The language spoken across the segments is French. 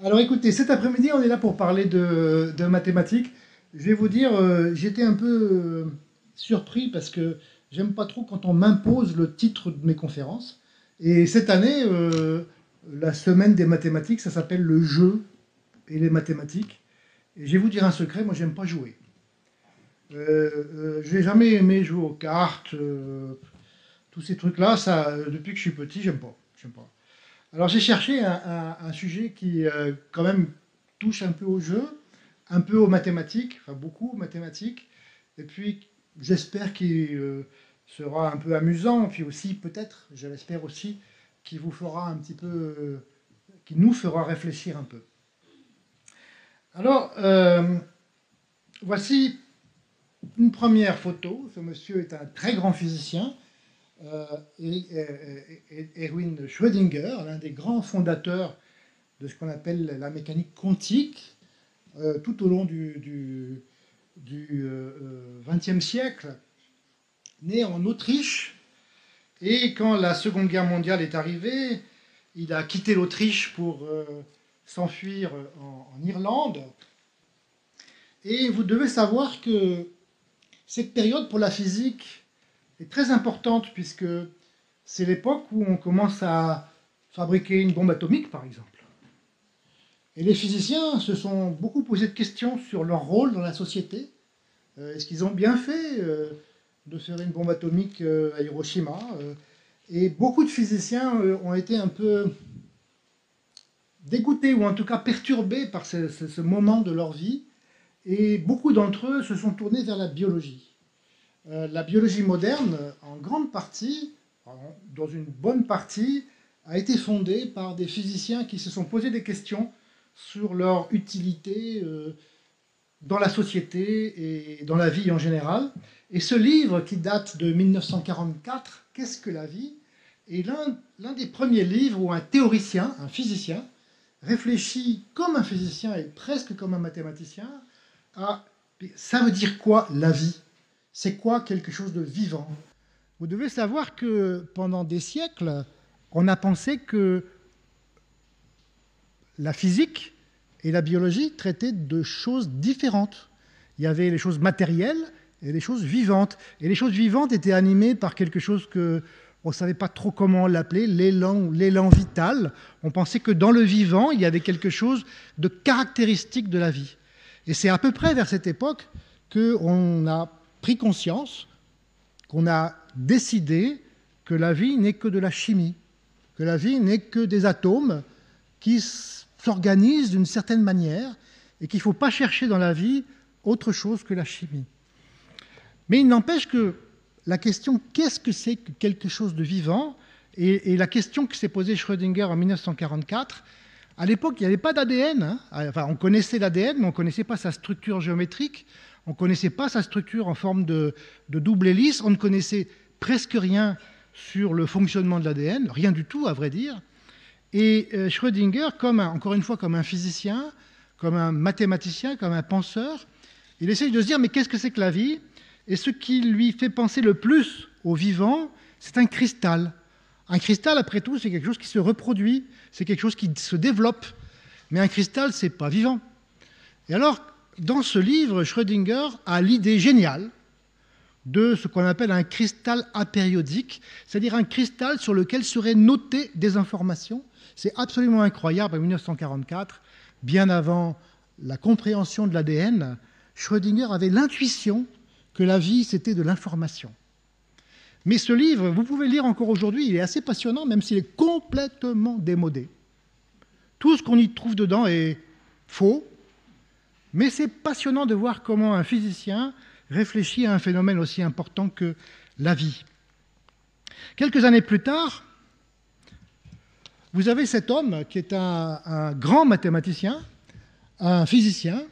Alors écoutez, cet après-midi, on est là pour parler de mathématiques. Je vais vous dire, j'étais un peu surpris parce que j'aime pas trop quand on m'impose le titre de mes conférences. Et cette année, la semaine des mathématiques, ça s'appelle le jeu et les mathématiques. Et je vais vous dire un secret, moi j'aime pas jouer. J'ai jamais aimé jouer aux cartes, tous ces trucs-là, ça, depuis que je suis petit, j'aime pas. J'aime pas. Alors j'ai cherché un sujet qui quand même touche un peu au jeu, un peu aux mathématiques, enfin beaucoup aux mathématiques, et puis j'espère qu'il sera un peu amusant, puis aussi peut-être, je l'espère aussi, qu'il vous fera un petit peu, qu'il nous fera réfléchir un peu. Alors voici une première photo. Ce monsieur est un très grand physicien, euh, Erwin Schrödinger, l'un des grands fondateurs de ce qu'on appelle la mécanique quantique, tout au long du XXe siècle, né en Autriche. Et quand la Seconde Guerre mondiale est arrivée, il a quitté l'Autriche pour s'enfuir en Irlande. Et vous devez savoir que cette période pour la physique est très importante puisque c'est l'époque où on commence à fabriquer une bombe atomique, par exemple. Et les physiciens se sont beaucoup posé de questions sur leur rôle dans la société. Est-ce qu'ils ont bien fait de faire une bombe atomique à Hiroshima? Et beaucoup de physiciens ont été un peu dégoûtés ou en tout cas perturbés par ce moment de leur vie. Et beaucoup d'entre eux se sont tournés vers la biologie. La biologie moderne, en grande partie, dans une bonne partie, a été fondée par des physiciens qui se sont posés des questions sur leur utilité dans la société et dans la vie en général. Et ce livre, qui date de 1944, Qu'est-ce que la vie, est l'un des premiers livres où un théoricien, un physicien, réfléchit comme un physicien et presque comme un mathématicien à ça veut dire quoi la vie? C'est quoi quelque chose de vivant? Vous devez savoir que pendant des siècles, on a pensé que la physique et la biologie traitaient de choses différentes. Il y avait les choses matérielles et les choses vivantes. Et les choses vivantes étaient animées par quelque chose que on ne savait pas trop comment l'appeler, l'élan vital. On pensait que dans le vivant, il y avait quelque chose de caractéristique de la vie. Et c'est à peu près vers cette époque qu'on a pris conscience, qu'on a décidé que la vie n'est que de la chimie, que la vie n'est que des atomes qui s'organisent d'une certaine manière et qu'il ne faut pas chercher dans la vie autre chose que la chimie. Mais il n'empêche que la question qu'est-ce que c'est que quelque chose de vivant et la question que s'est posée Schrödinger en 1944, à l'époque, il n'y avait pas d'ADN. Hein. Enfin, on connaissait l'ADN, mais on ne connaissait pas sa structure géométrique, on ne connaissait pas sa structure en forme de double hélice, on ne connaissait presque rien sur le fonctionnement de l'ADN, rien du tout, à vrai dire. Et Schrödinger, encore une fois, comme un physicien, comme un mathématicien, comme un penseur, il essaye de se dire, mais qu'est-ce que c'est que la vie? Et ce qui lui fait penser le plus au vivant, c'est un cristal. Un cristal, après tout, c'est quelque chose qui se reproduit, c'est quelque chose qui se développe. Mais un cristal, c'est pas vivant. Et alors, dans ce livre, Schrödinger a l'idée géniale de ce qu'on appelle un cristal apériodique, c'est-à-dire un cristal sur lequel seraient notées des informations. C'est absolument incroyable, en 1944, bien avant la compréhension de l'ADN, Schrödinger avait l'intuition que la vie, c'était de l'information. Mais ce livre, vous pouvez le lire encore aujourd'hui, il est assez passionnant, même s'il est complètement démodé. Tout ce qu'on y trouve dedans est faux, mais c'est passionnant de voir comment un physicien réfléchit à un phénomène aussi important que la vie. Quelques années plus tard, vous avez cet homme qui est un grand mathématicien, un physicien,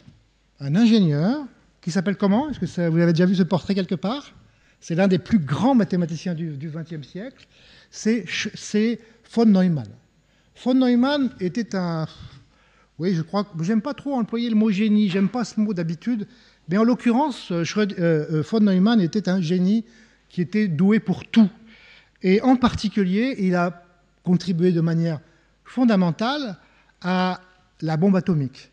un ingénieur, qui s'appelle comment? Est-ce que vous avez déjà vu ce portrait quelque part? C'est l'un des plus grands mathématiciens du XXe siècle. C'est von Neumann. Von Neumann était un... Oui, je crois que j'aime pas trop employer le mot génie, j'aime pas ce mot d'habitude, mais en l'occurrence, von Neumann était un génie qui était doué pour tout. Et en particulier, il a contribué de manière fondamentale à la bombe atomique.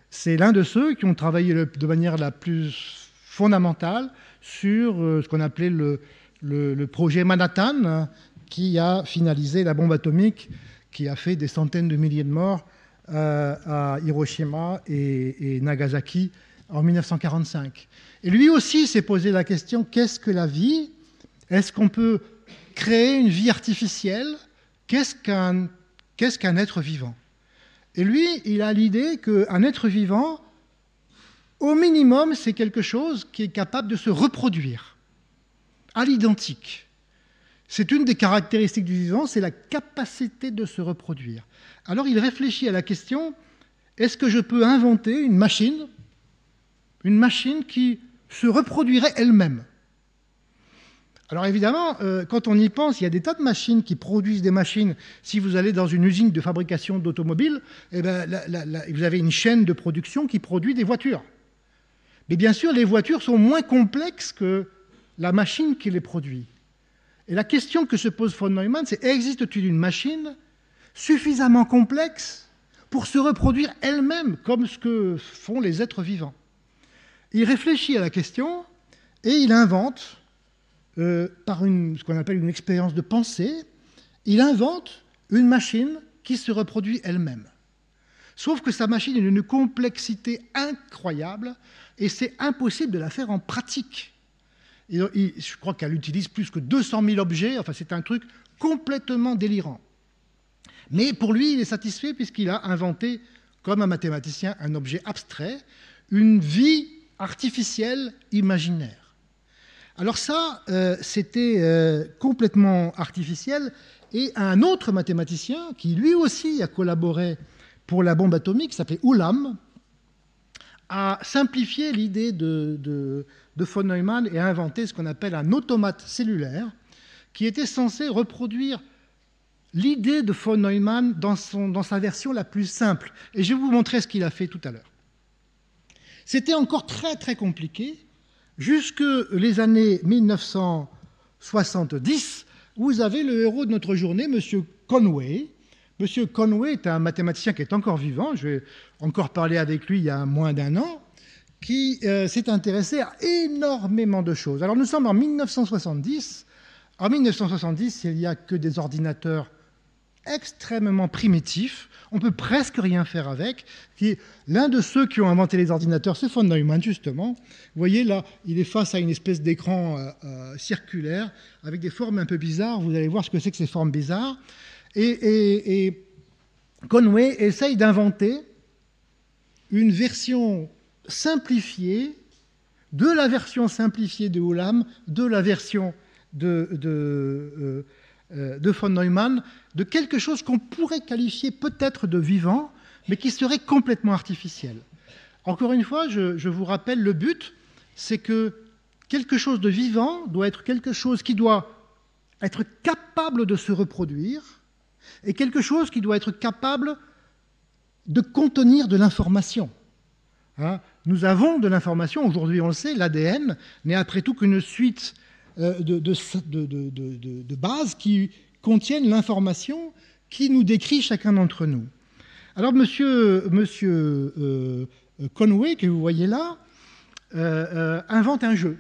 C'est l'un de ceux qui ont travaillé de manière la plus fondamentale sur ce qu'on appelait le projet Manhattan, qui a finalisé la bombe atomique, qui a fait des centaines de milliers de morts à Hiroshima et Nagasaki en 1945. Et lui aussi s'est posé la question, qu'est-ce que la vie? Est-ce qu'on peut créer une vie artificielle? Qu'est-ce qu'un être vivant? Et lui, il a l'idée qu'un être vivant, au minimum, c'est quelque chose qui est capable de se reproduire à l'identique. C'est une des caractéristiques du vivant, c'est la capacité de se reproduire. Alors il réfléchit à la question, est-ce que je peux inventer une machine qui se reproduirait elle-même? Alors évidemment, quand on y pense, il y a des tas de machines qui produisent des machines. Si vous allez dans une usine de fabrication d'automobiles, eh ben, vous avez une chaîne de production qui produit des voitures. Mais bien sûr, les voitures sont moins complexes que la machine qui les produit. Et la question que se pose von Neumann, c'est existe-t-il une machine suffisamment complexe pour se reproduire elle-même, comme ce que font les êtres vivants? Il réfléchit à la question et il invente, par ce qu'on appelle une expérience de pensée, il invente une machine qui se reproduit elle-même. Sauf que sa machine est d'une complexité incroyable et c'est impossible de la faire en pratique. Je crois qu'elle utilise plus que 200 000 objets, enfin c'est un truc complètement délirant. Mais pour lui, il est satisfait puisqu'il a inventé, comme un mathématicien, un objet abstrait, une vie artificielle imaginaire. Alors ça, c'était complètement artificiel, et un autre mathématicien, qui lui aussi a collaboré pour la bombe atomique, qui s'appelait Ulam, a simplifié l'idée de von Neumann et a inventé ce qu'on appelle un automate cellulaire, qui était censé reproduire l'idée de von Neumann dans sa version la plus simple. Et je vais vous montrer ce qu'il a fait tout à l'heure. C'était encore très très compliqué, jusque les années 1970, vous avez le héros de notre journée, M. Conway. M. Conway est un mathématicien qui est encore vivant, je vais encore parler avec lui il y a moins d'un an, qui s'est intéressé à énormément de choses. Alors nous sommes en 1970. En 1970, il n'y a que des ordinateurs extrêmement primitifs, on peut presque rien faire avec. L'un de ceux qui ont inventé les ordinateurs, c'est von Neumann, justement. Vous voyez, là, il est face à une espèce d'écran circulaire, avec des formes un peu bizarres. Vous allez voir ce que c'est que ces formes bizarres. Et Conway essaye d'inventer une version simplifiée de la version simplifiée de Ulam, de la version de von Neumann, de quelque chose qu'on pourrait qualifier peut-être de vivant, mais qui serait complètement artificiel. Encore une fois, je vous rappelle, le but, c'est que quelque chose de vivant doit être quelque chose qui doit être capable de se reproduire, et quelque chose qui doit être capable de contenir de l'information. Hein, nous avons de l'information, aujourd'hui on le sait, l'ADN n'est après tout qu'une suite de bases qui contiennent l'information qui nous décrit chacun d'entre nous. Alors monsieur Conway, que vous voyez là, invente un jeu.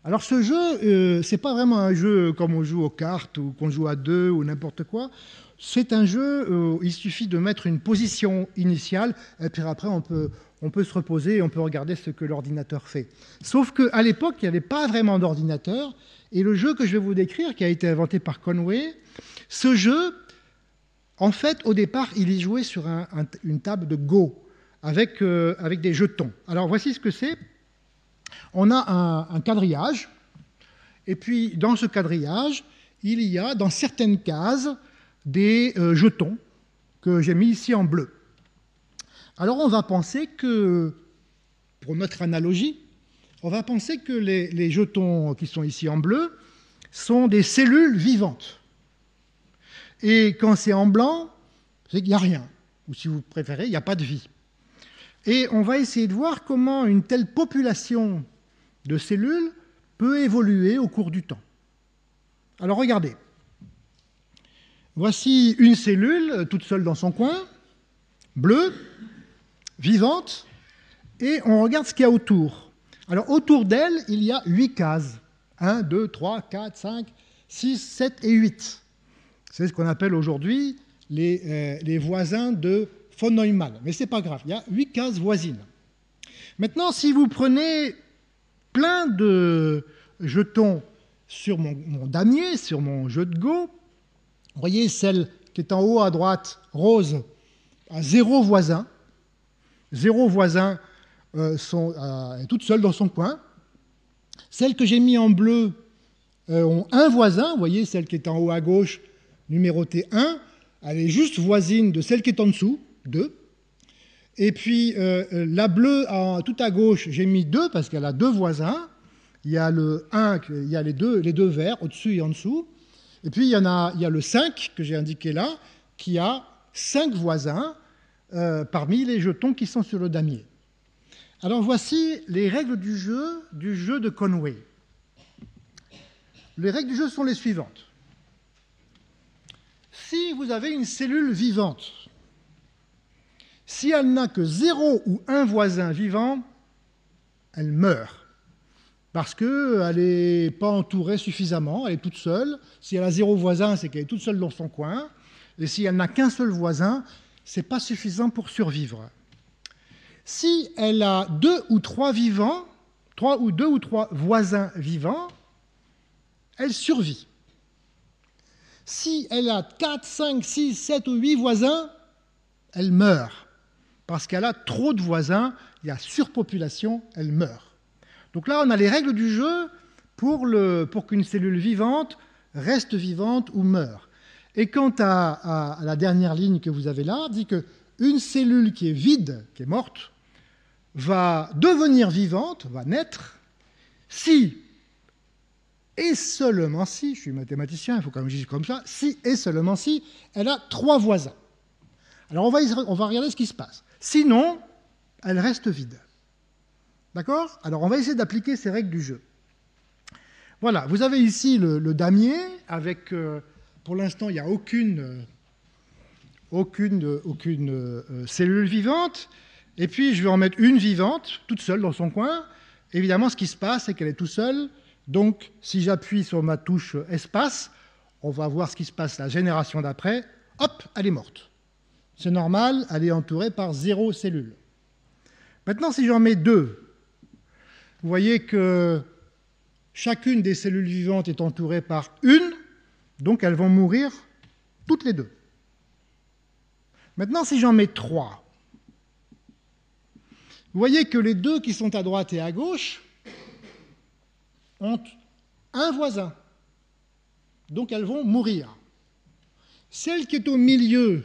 Alors ce jeu, c'est pas vraiment un jeu comme on joue aux cartes ou qu'on joue à deux ou n'importe quoi. C'est un jeu où il suffit de mettre une position initiale et puis après on peut se reposer et on peut regarder ce que l'ordinateur fait. Sauf qu'à l'époque, il n'y avait pas vraiment d'ordinateur et le jeu que je vais vous décrire, qui a été inventé par Conway, ce jeu, en fait, au départ, il est joué sur une table de Go avec des jetons. Alors voici ce que c'est. On a un quadrillage, et puis dans ce quadrillage, il y a dans certaines cases des jetons que j'ai mis ici en bleu. Alors on va penser que, pour notre analogie, on va penser que les jetons qui sont ici en bleu sont des cellules vivantes. Et quand c'est en blanc, c'est qu'il n'y a rien. Ou si vous préférez, il n'y a pas de vie. Et on va essayer de voir comment une telle population de cellules peut évoluer au cours du temps. Alors regardez. Voici une cellule toute seule dans son coin. bleue, vivante, et on regarde ce qu'il y a autour. Alors autour d'elle, il y a 8 cases. 1, 2, 3, 4, 5, 6, 7 et 8. C'est ce qu'on appelle aujourd'hui les voisins de von Neumann. Mais ce n'est pas grave, il y a 8 cases voisines. Maintenant, si vous prenez plein de jetons sur mon damier, sur mon jeu de Go, vous voyez celle qui est en haut à droite, rose, a 0 voisin. 0 voisin est toute seule dans son coin. Celles que j'ai mis en bleu ont un voisin. Vous voyez, celle qui est en haut à gauche, numérotée 1, elle est juste voisine de celle qui est en dessous, 2. Et puis la bleue, tout à gauche, j'ai mis 2 parce qu'elle a 2 voisins. Il y a le 1, il y a les deux verts, au-dessus et en dessous. Et puis il y a le 5 que j'ai indiqué là, qui a 5 voisins parmi les jetons qui sont sur le damier. Alors voici les règles du jeu de Conway. Les règles du jeu sont les suivantes. Si vous avez une cellule vivante, si elle n'a que 0 ou 1 voisin vivant, elle meurt. Parce qu'elle n'est pas entourée suffisamment, elle est toute seule. Si elle a 0 voisin, c'est qu'elle est toute seule dans son coin. Et si elle n'a qu'un seul voisin, ce n'est pas suffisant pour survivre. Si elle a 2 ou 3 vivants, 2 ou 3 voisins vivants, elle survit. Si elle a 4, 5, 6, 7 ou 8 voisins, elle meurt. Parce qu'elle a trop de voisins, il y a surpopulation, elle meurt. Donc là, on a les règles du jeu pour qu'une cellule vivante reste vivante ou meure. Et quant à la dernière ligne que vous avez là, dit qu'une cellule qui est vide, qui est morte, va devenir vivante, va naître, si et seulement si, je suis mathématicien, il faut quand même que je dise comme ça, si et seulement si, elle a 3 voisins. Alors on va regarder ce qui se passe. Sinon, elle reste vide. D'accord? Alors on va essayer d'appliquer ces règles du jeu. Voilà, vous avez ici le damier, avec, pour l'instant, il n'y a aucune cellule vivante, et puis je vais en mettre une vivante, toute seule dans son coin. Évidemment, ce qui se passe, c'est qu'elle est toute seule, donc si j'appuie sur ma touche espace, on va voir ce qui se passe la génération d'après, hop, elle est morte. C'est normal, elle est entourée par 0 cellule. Maintenant, si j'en mets 2, vous voyez que chacune des cellules vivantes est entourée par une, donc elles vont mourir toutes les 2. Maintenant, si j'en mets 3, vous voyez que les 2 qui sont à droite et à gauche ont un voisin, donc elles vont mourir. Celle qui est au milieu,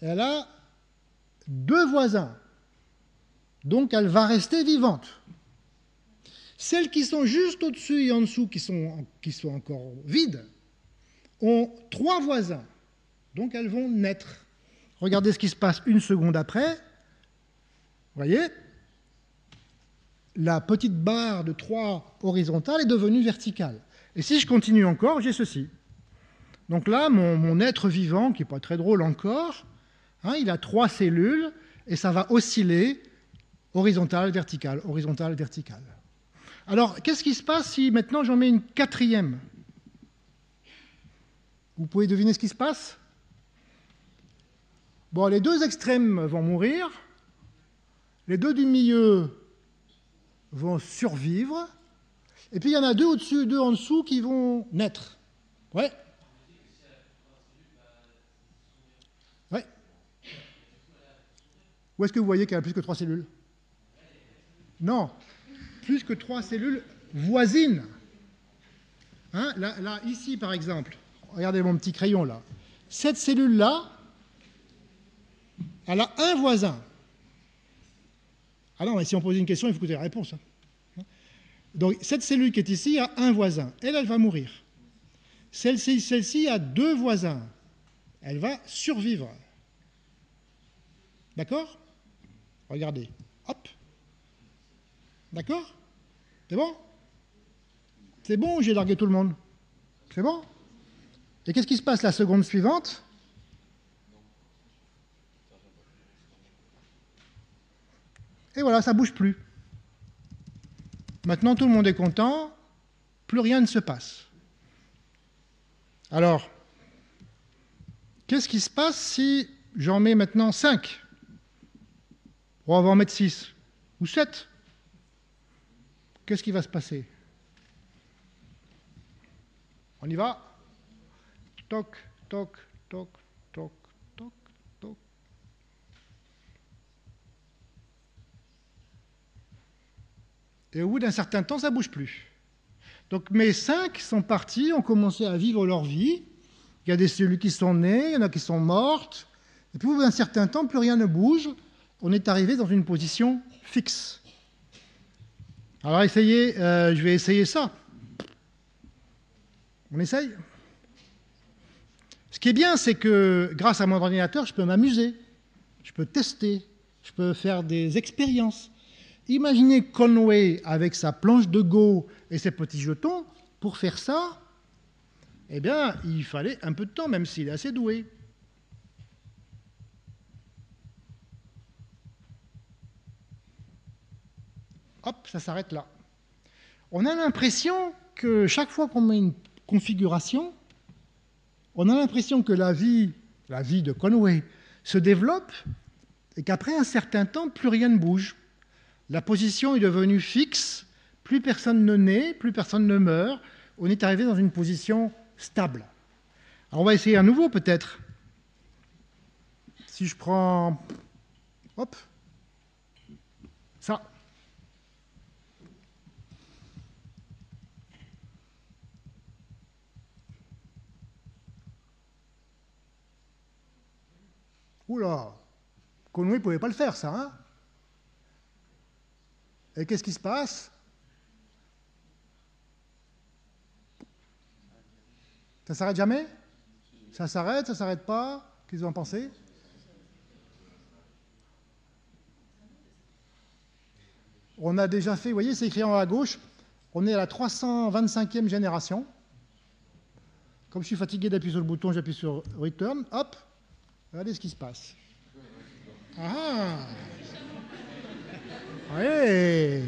elle a 2 voisins, donc elle va rester vivante. Celles qui sont juste au-dessus et en dessous, qui sont encore vides, ont 3 voisins, donc elles vont naître. Regardez ce qui se passe une seconde après. Vous voyez, la petite barre de 3 horizontale est devenue verticale. Et si je continue encore, j'ai ceci. Donc là, mon être vivant, qui n'est pas très drôle encore, il a 3 cellules, et ça va osciller horizontale, verticale, horizontale, verticale. Alors, qu'est-ce qui se passe si maintenant j'en mets une 4e? Vous pouvez deviner ce qui se passe? Bon, les 2 extrêmes vont mourir, les 2 du milieu vont survivre, et puis il y en a 2 au-dessus, 2 en dessous qui vont naître. Ouais. Ouais. Où est-ce que vous voyez qu'elle a plus que 3 cellules? Non, plus que 3 cellules voisines. Là, ici, par exemple, regardez mon petit crayon là. Cette cellule-là, elle a un voisin. Ah non, mais si on pose une question, il faut écouter la réponse. Donc, cette cellule qui est ici a un voisin. Elle va mourir. Celle-ci a 2 voisins. Elle va survivre. D'accord? Regardez. Hop. D'accord? C'est bon? C'est bon ou j'ai largué tout le monde? C'est bon? Et qu'est-ce qui se passe la seconde suivante? Et voilà, ça ne bouge plus. Maintenant, tout le monde est content, plus rien ne se passe. Alors, qu'est-ce qui se passe si j'en mets maintenant 5 ? On va en mettre 6 ou 7. Qu'est-ce qui va se passer ? On y va ? Toc, toc, toc, toc, toc, toc. Et au bout d'un certain temps, ça ne bouge plus. Donc mes 5 sont partis, ont commencé à vivre leur vie. Il y a des cellules qui sont nées, il y en a qui sont mortes. Et puis au bout d'un certain temps, plus rien ne bouge. On est arrivé dans une position fixe. Alors essayez, je vais essayer ça. On essaye ? Ce qui est bien, c'est que grâce à mon ordinateur, je peux m'amuser, je peux tester, je peux faire des expériences. Imaginez Conway avec sa planche de Go et ses petits jetons. Pour faire ça, eh bien, il fallait un peu de temps, même s'il est assez doué. Hop, ça s'arrête là. On a l'impression que chaque fois qu'on met une configuration, on a l'impression que la vie de Conway se développe et qu'après un certain temps, plus rien ne bouge. La position est devenue fixe, plus personne ne naît, plus personne ne meurt. On est arrivé dans une position stable. Alors on va essayer à nouveau peut-être. Si je prends, hop, ça. Oula, Conway ne pouvait pas le faire, ça, hein ? Et qu'est-ce qui se passe ? Ça s'arrête jamais ? Ça s'arrête pas ? Qu'est-ce que vous en pensez ? On a déjà fait, vous voyez, c'est écrit en haut à gauche, on est à la 325e génération. Comme je suis fatigué d'appuyer sur le bouton, j'appuie sur Return, hop, regardez ce qui se passe. Ah ! Ouais.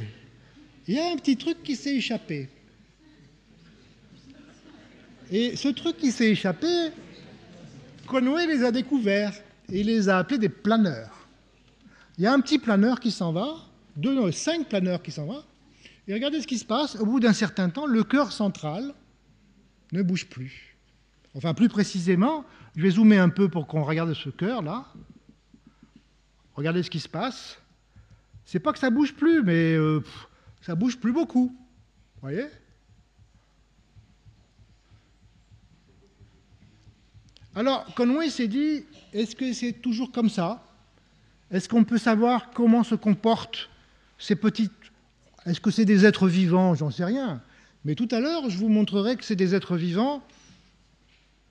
Il y a un petit truc qui s'est échappé. Et ce truc qui s'est échappé, Conway les a découverts et il les a appelés des planeurs. Il y a un petit planeur qui s'en va, 5 planeurs qui s'en vont, et regardez ce qui se passe. Au bout d'un certain temps, le cœur central ne bouge plus. Enfin, plus précisément, je vais zoomer un peu pour qu'on regarde ce cœur là. Regardez ce qui se passe. C'est pas que ça bouge plus, mais ça bouge plus beaucoup. Vous voyez ? Alors, Conway s'est dit, est-ce que c'est toujours comme ça ? Est-ce qu'on peut savoir comment se comportent ces petites... Est-ce que c'est des êtres vivants ? J'en sais rien. Mais tout à l'heure, je vous montrerai que c'est des êtres vivants.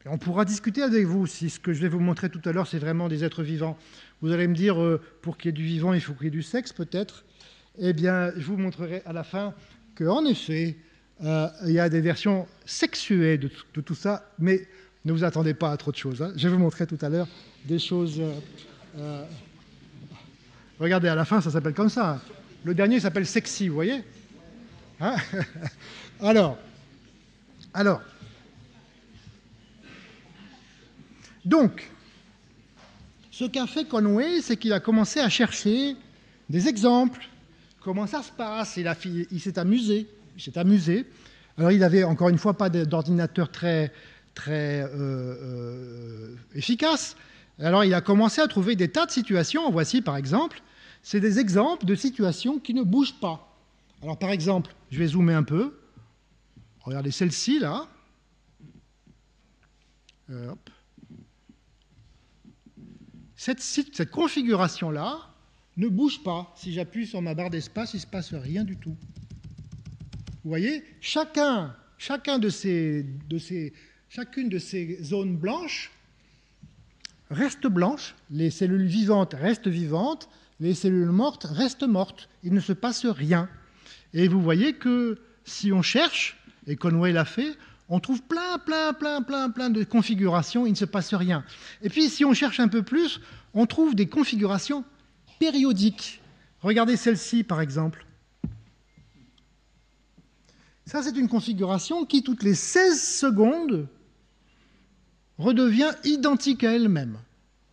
Et on pourra discuter avec vous si ce que je vais vous montrer tout à l'heure, c'est vraiment des êtres vivants. Vous allez me dire, pour qu'il y ait du vivant, il faut qu'il y ait du sexe, peut-être. Eh bien, je vous montrerai à la fin qu'en effet, il y a des versions sexuées de tout ça, mais ne vous attendez pas à trop de choses. Hein. Je vais vous montrer tout à l'heure des choses... Regardez, à la fin, ça s'appelle comme ça. Le dernier s'appelle sexy, vous voyez, hein. Alors, donc, ce qu'a fait Conway, c'est qu'il a commencé à chercher des exemples. Comment ça se passe ? Il s'est amusé. Alors, il n'avait encore une fois pas d'ordinateur très efficace. Alors, il a commencé à trouver des tas de situations. Voici, par exemple, c'est des exemples de situations qui ne bougent pas. Alors, par exemple, je vais zoomer un peu. Regardez celle-ci, là. Hop. Cette configuration-là ne bouge pas. Si j'appuie sur ma barre d'espace, il ne se passe rien du tout. Vous voyez, chacune de ces zones blanches reste blanche, les cellules vivantes restent vivantes, les cellules mortes restent mortes. Il ne se passe rien. Et vous voyez que si on cherche, et Conway l'a fait, on trouve plein de configurations, il ne se passe rien. Et puis si on cherche un peu plus, on trouve des configurations périodiques. Regardez celle-ci, par exemple. Ça, c'est une configuration qui, toutes les 16 secondes, redevient identique à elle-même.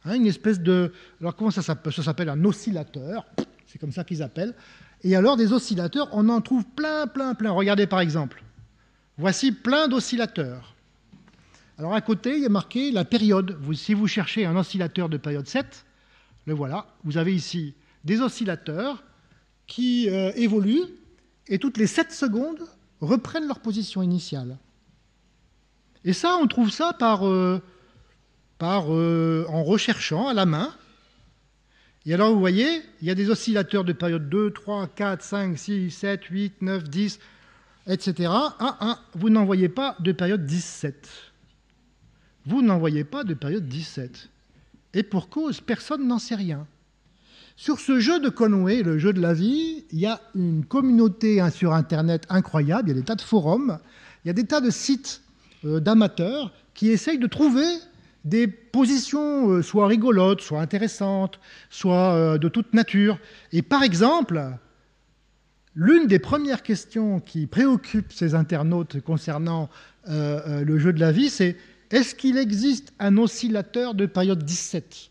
Hein, une espèce de... Alors, comment ça s'appelle? Ça s'appelle un oscillateur. C'est comme ça qu'ils appellent. Et alors, des oscillateurs, on en trouve plein, plein, plein. Regardez, par exemple. Voici plein d'oscillateurs. Alors, à côté, il y a marqué la période. Si vous cherchez un oscillateur de période 7, le voilà. Vous avez ici des oscillateurs qui évoluent et toutes les 7 secondes reprennent leur position initiale. Et ça, on trouve ça en recherchant à la main. Et alors, vous voyez, il y a des oscillateurs de période 2, 3, 4, 5, 6, 7, 8, 9, 10, etc. Vous n'en voyez pas de période 17. Vous n'en voyez pas de période 17. Et pour cause, personne n'en sait rien. Sur ce jeu de Conway, le jeu de la vie, il y a une communauté sur Internet incroyable, il y a des tas de forums, il y a des tas de sites d'amateurs qui essayent de trouver des positions soit rigolotes, soit intéressantes, soit de toute nature. Et par exemple, l'une des premières questions qui préoccupe ces internautes concernant le jeu de la vie, c'est est-ce qu'il existe un oscillateur de période 17 ?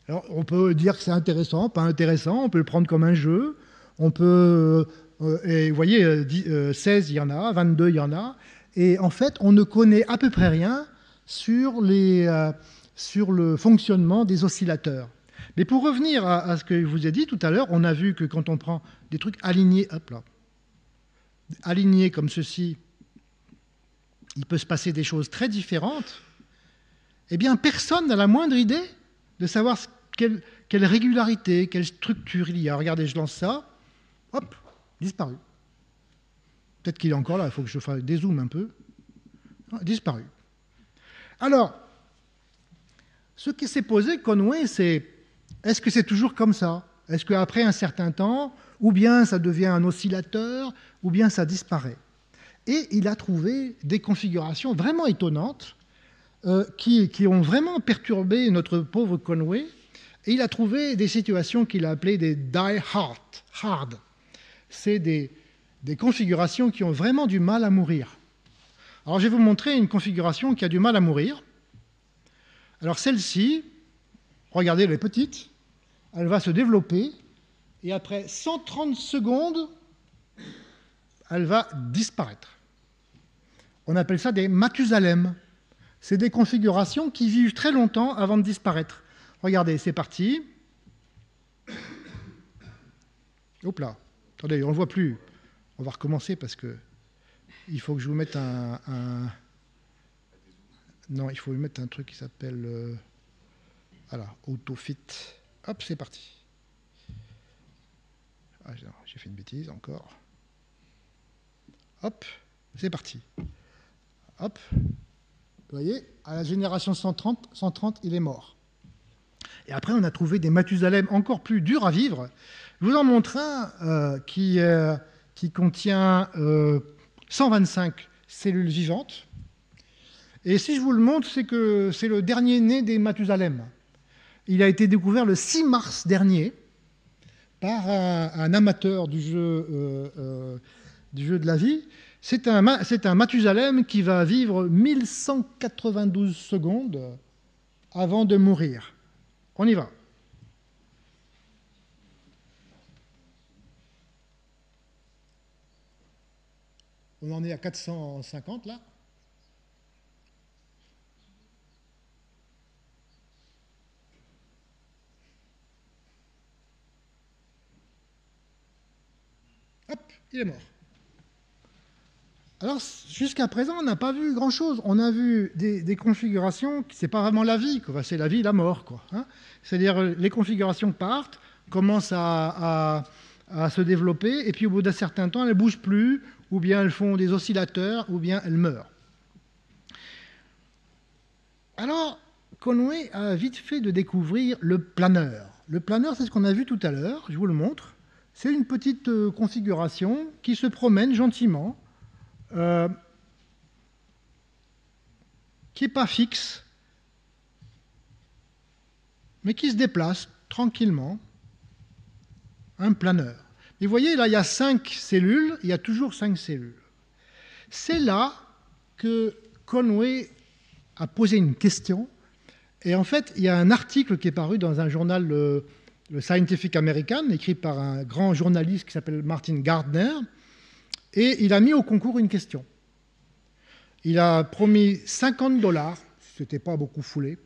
Alors, on peut dire que c'est intéressant, pas intéressant, on peut le prendre comme un jeu, on peut... et vous voyez, 16, il y en a, 22, il y en a, et en fait, on ne connaît à peu près rien sur le fonctionnement des oscillateurs. Mais pour revenir à ce que je vous ai dit tout à l'heure, on a vu que quand on prend des trucs alignés, hop là, alignés comme ceci, il peut se passer des choses très différentes. Eh bien, personne n'a la moindre idée de savoir quelle régularité, quelle structure il y a. Regardez, je lance ça, hop, disparu. Peut-être qu'il est encore là, il faut que je fasse des zooms un peu. Disparu. Alors, ce qui s'est posé, Conway, c'est est-ce que c'est toujours comme ça? Est-ce qu'après un certain temps, ou bien ça devient un oscillateur, ou bien ça disparaît? Et il a trouvé des configurations vraiment étonnantes qui ont vraiment perturbé notre pauvre Conway. Et il a trouvé des situations qu'il a appelées des die hard. C'est des configurations qui ont vraiment du mal à mourir. Alors je vais vous montrer une configuration qui a du mal à mourir. Alors celle-ci, regardez, elle est petite, elle va se développer, et après 130 secondes, elle va disparaître. On appelle ça des Mathusalem. C'est des configurations qui vivent très longtemps avant de disparaître. Regardez, c'est parti. Hop là. Attendez, on ne le voit plus. On va recommencer parce que il faut que je vous mette Non, il faut lui mettre un truc qui s'appelle... Voilà, AutoFit. Hop, c'est parti. Ah, j'ai fait une bêtise encore. Hop, c'est parti. Hop. Vous voyez, à la génération 130, il est mort. Et après, on a trouvé des Mathusalem encore plus durs à vivre. Je vous en montre un qui contient 125 cellules vivantes. Et si je vous le montre, c'est que c'est le dernier né des Mathusalem. Il a été découvert le 6 mars dernier par un amateur du jeu de la vie. C'est un Mathusalem qui va vivre 1192 secondes avant de mourir. On y va. On en est à 450 là. Hop, il est mort. Alors, jusqu'à présent, on n'a pas vu grand-chose. On a vu des configurations, c'est pas vraiment la vie, quoi. C'est la vie, la mort, quoi. Hein, c'est-à-dire, les configurations partent, commencent à se développer, et puis au bout d'un certain temps, elles ne bougent plus, ou bien elles font des oscillateurs, ou bien elles meurent. Alors, Conway a vite fait de découvrir le planeur. Le planeur, c'est ce qu'on a vu tout à l'heure, je vous le montre. C'est une petite configuration qui se promène gentiment, qui n'est pas fixe, mais qui se déplace tranquillement. un planeur. Et vous voyez, là, il y a 5 cellules, il y a toujours 5 cellules. C'est là que Conway a posé une question. Et en fait, il y a un article qui est paru dans un journal, le Scientific American, écrit par un grand journaliste qui s'appelle Martin Gardner. Et il a mis au concours une question. Il a promis $50, ce n'était pas beaucoup foulé.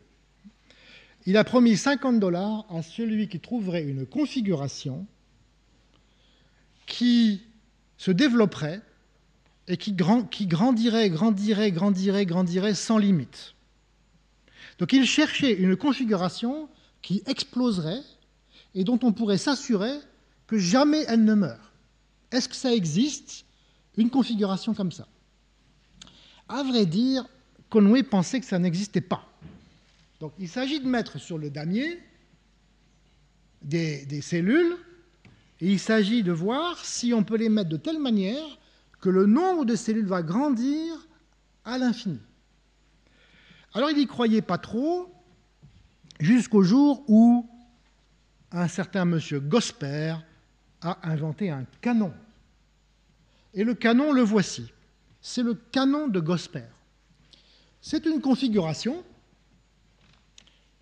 Il a promis $50 à celui qui trouverait une configuration qui se développerait et qui grandirait sans limite. Donc il cherchait une configuration qui exploserait et dont on pourrait s'assurer que jamais elle ne meurt. Est-ce que ça existe, une configuration comme ça? À vrai dire, Conway pensait que ça n'existait pas. Donc il s'agit de mettre sur le damier des cellules, et il s'agit de voir si on peut les mettre de telle manière que le nombre de cellules va grandir à l'infini. Alors il n'y croyait pas trop, jusqu'au jour où un certain monsieur Gosper a inventé un canon. Et le canon, le voici. C'est le canon de Gosper. C'est une configuration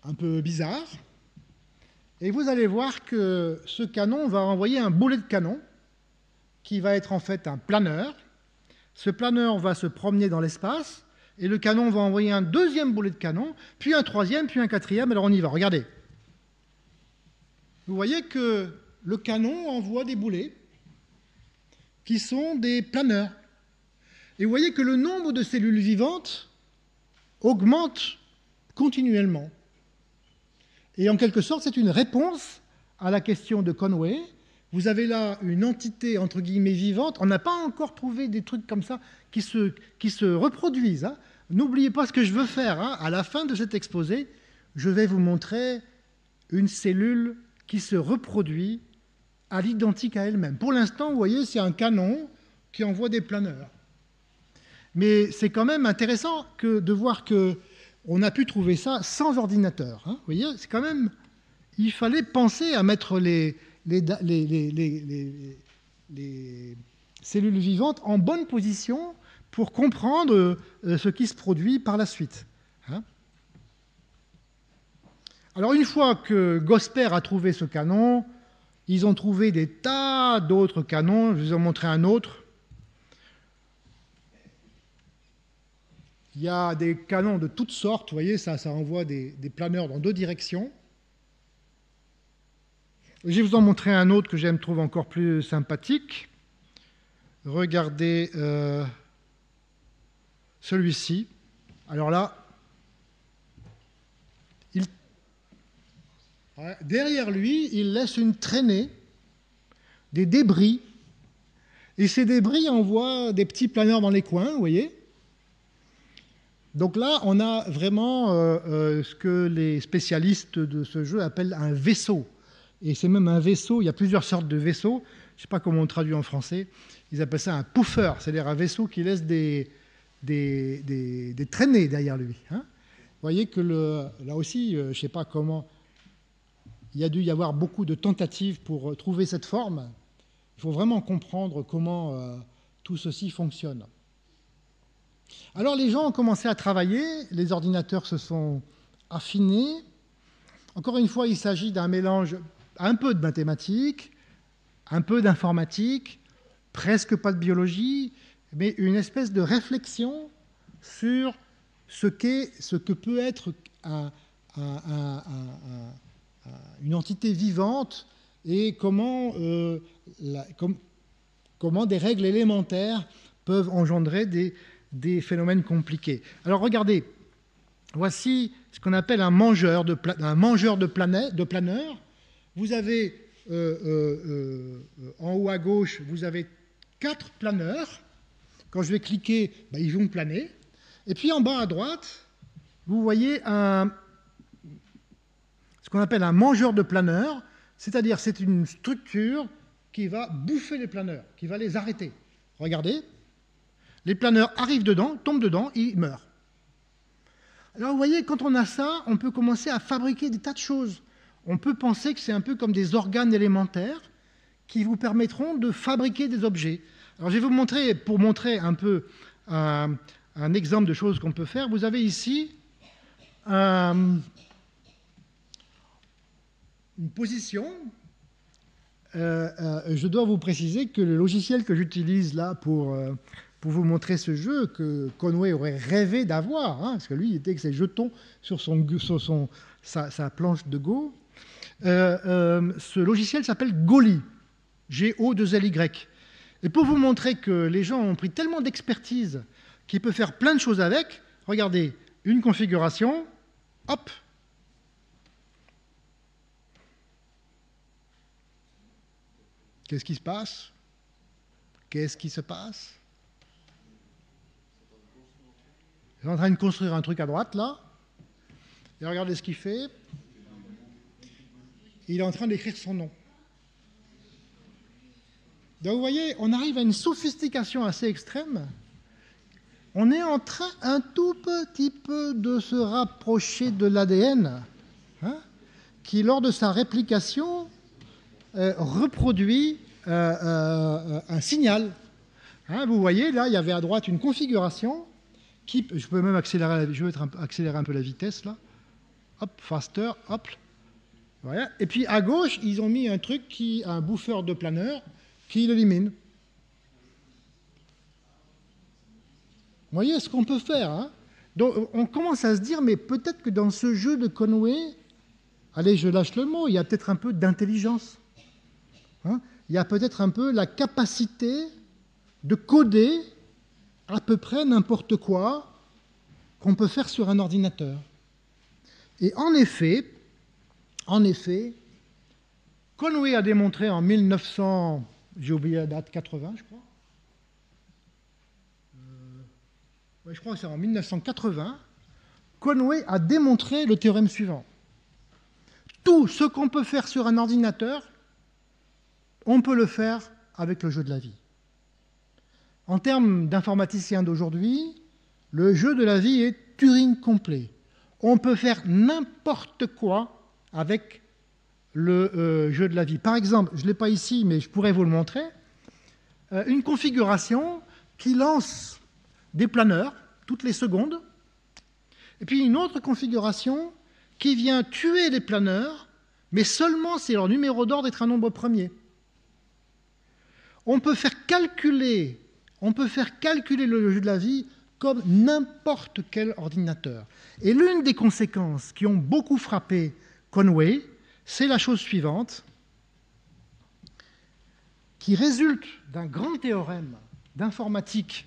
un peu bizarre, et vous allez voir que ce canon va envoyer un boulet de canon qui va être en fait un planeur. Ce planeur va se promener dans l'espace, et le canon va envoyer un deuxième boulet de canon, puis un troisième, puis un quatrième. Alors on y va, regardez. Vous voyez que le canon envoie des boulets qui sont des planeurs. Et vous voyez que le nombre de cellules vivantes augmente continuellement. Et en quelque sorte, c'est une réponse à la question de Conway. Vous avez là une entité, entre guillemets, vivante. On n'a pas encore trouvé des trucs comme ça qui se reproduisent. Hein. N'oubliez pas ce que je veux faire. Hein. À la fin de cet exposé, je vais vous montrer une cellule qui se reproduit à l'identique à elle-même. Pour l'instant, vous voyez, c'est un canon qui envoie des planeurs. Mais c'est quand même intéressant de voir qu'on a pu trouver ça sans ordinateur. Hein. Vous voyez, c'est quand même... Il fallait penser à mettre les cellules vivantes en bonne position pour comprendre ce qui se produit par la suite. Hein. Alors une fois que Gosper a trouvé ce canon, ils ont trouvé des tas d'autres canons. Je vous en montrer un autre. Il y a des canons de toutes sortes. Vous voyez, ça envoie des planeurs dans deux directions. Je vais vous en montrer un autre que j'aime trouve encore plus sympathique. Regardez celui-ci. Alors là, derrière lui, il laisse une traînée, des débris. Et ces débris envoient des petits planeurs dans les coins, vous voyez. Donc là, on a vraiment ce que les spécialistes de ce jeu appellent un vaisseau. Et c'est même un vaisseau, il y a plusieurs sortes de vaisseaux, je ne sais pas comment on traduit en français, ils appellent ça un puffer, c'est-à-dire un vaisseau qui laisse des traînées derrière lui. Hein. Vous voyez que là aussi, je ne sais pas comment, il y a dû y avoir beaucoup de tentatives pour trouver cette forme. Il faut vraiment comprendre comment tout ceci fonctionne. Alors les gens ont commencé à travailler, les ordinateurs se sont affinés. Encore une fois, il s'agit d'un mélange un peu de mathématiques, un peu d'informatique, presque pas de biologie, mais une espèce de réflexion sur ce que peut être une entité vivante et comment des règles élémentaires peuvent engendrer des phénomènes compliqués. Alors regardez, voici ce qu'on appelle un mangeur de planeurs. Vous avez en haut à gauche, vous avez 4 planeurs. Quand je vais cliquer, ils vont planer. Et puis en bas à droite, vous voyez ce qu'on appelle un mangeur de planeurs, c'est-à-dire c'est une structure qui va bouffer les planeurs, qui va les arrêter. Regardez, les planeurs arrivent dedans, tombent dedans, ils meurent. Alors vous voyez, quand on a ça, on peut commencer à fabriquer des tas de choses. On peut penser que c'est un peu comme des organes élémentaires qui vous permettront de fabriquer des objets. Alors, je vais vous montrer, pour montrer un peu un exemple de choses qu'on peut faire, vous avez ici une position. Je dois vous préciser que le logiciel que j'utilise là pour vous montrer ce jeu, que Conway aurait rêvé d'avoir, hein, parce que lui, il était avec ses jetons sur sa planche de Go. Ce logiciel s'appelle Goly, G-O-2-L-Y. Et pour vous montrer que les gens ont pris tellement d'expertise qu'ils peuvent faire plein de choses avec, regardez, une configuration, hop. Qu'est-ce qui se passe? Qu'est-ce qui se passe? Il est en train de construire un truc à droite, là. Et regardez ce qu'il fait. Il est en train d'écrire son nom. Donc vous voyez, on arrive à une sophistication assez extrême. On est en train un tout petit peu de se rapprocher de l'ADN, hein, qui, lors de sa réplication, reproduit un signal. Hein, vous voyez, là, il y avait à droite une configuration qui... Je peux même accélérer, accélérer un peu la vitesse, là. Hop, faster, hop. Voilà. Et puis, à gauche, ils ont mis un truc un buffer de planeur qui l'élimine. Vous voyez ce qu'on peut faire, hein? Donc, on commence à se dire, mais peut-être que dans ce jeu de Conway, allez, je lâche le mot, il y a peut-être un peu d'intelligence. Hein, il y a peut-être un peu la capacité de coder à peu près n'importe quoi qu'on peut faire sur un ordinateur. Et en effet, Conway a démontré en 1900, j'ai oublié la date, 80, je crois. Je crois que c'est en 1980, Conway a démontré le théorème suivant. Tout ce qu'on peut faire sur un ordinateur, on peut le faire avec le jeu de la vie. En termes d'informaticiens d'aujourd'hui, le jeu de la vie est Turing complet. On peut faire n'importe quoi avec le jeu de la vie. Par exemple, je ne l'ai pas ici, mais je pourrais vous le montrer, une configuration qui lance des planeurs toutes les secondes, et puis une autre configuration qui vient tuer les planeurs, mais seulement si leur numéro d'ordre est un nombre premier. On peut faire calculer le jeu de la vie comme n'importe quel ordinateur. Et l'une des conséquences qui ont beaucoup frappé Conway, c'est la chose suivante, qui résulte d'un grand théorème d'informatique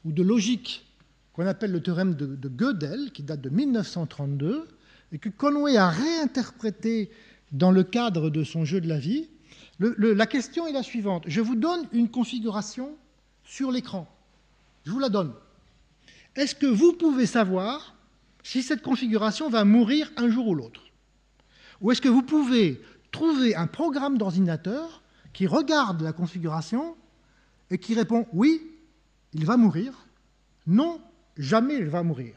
ou de logique qu'on appelle le théorème de Gödel, qui date de 1932, et que Conway a réinterprété dans le cadre de son jeu de la vie. La question est la suivante. Je vous donne une configuration sur l'écran. Je vous la donne. Est-ce que vous pouvez savoir si cette configuration va mourir un jour ou l'autre? Ou est-ce que vous pouvez trouver un programme d'ordinateur qui regarde la configuration et qui répond « oui, il va mourir », « non, jamais il va mourir ».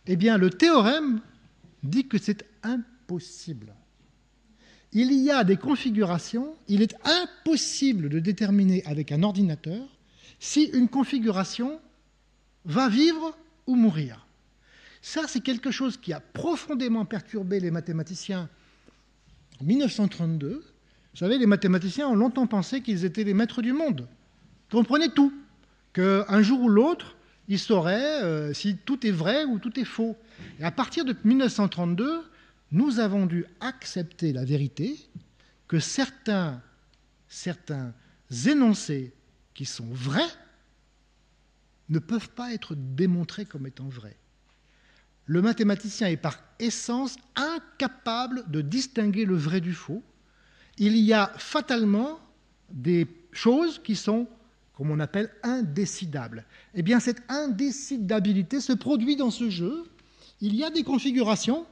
Eh bien, le théorème dit que c'est impossible. Il y a des configurations, il est impossible de déterminer avec un ordinateur si une configuration va vivre ou mourir. Ça, c'est quelque chose qui a profondément perturbé les mathématiciens en 1932. Vous savez, les mathématiciens ont longtemps pensé qu'ils étaient les maîtres du monde, qu'ils comprenaient tout, qu'un jour ou l'autre, ils sauraient si tout est vrai ou tout est faux. Et à partir de 1932, nous avons dû accepter la vérité que certains énoncés qui sont vrais ne peuvent pas être démontrés comme étant vrais. Le mathématicien est par essence incapable de distinguer le vrai du faux. Il y a fatalement des choses qui sont, comme on appelle, indécidables. Eh bien, cette indécidabilité se produit dans ce jeu. Il y a des configurations,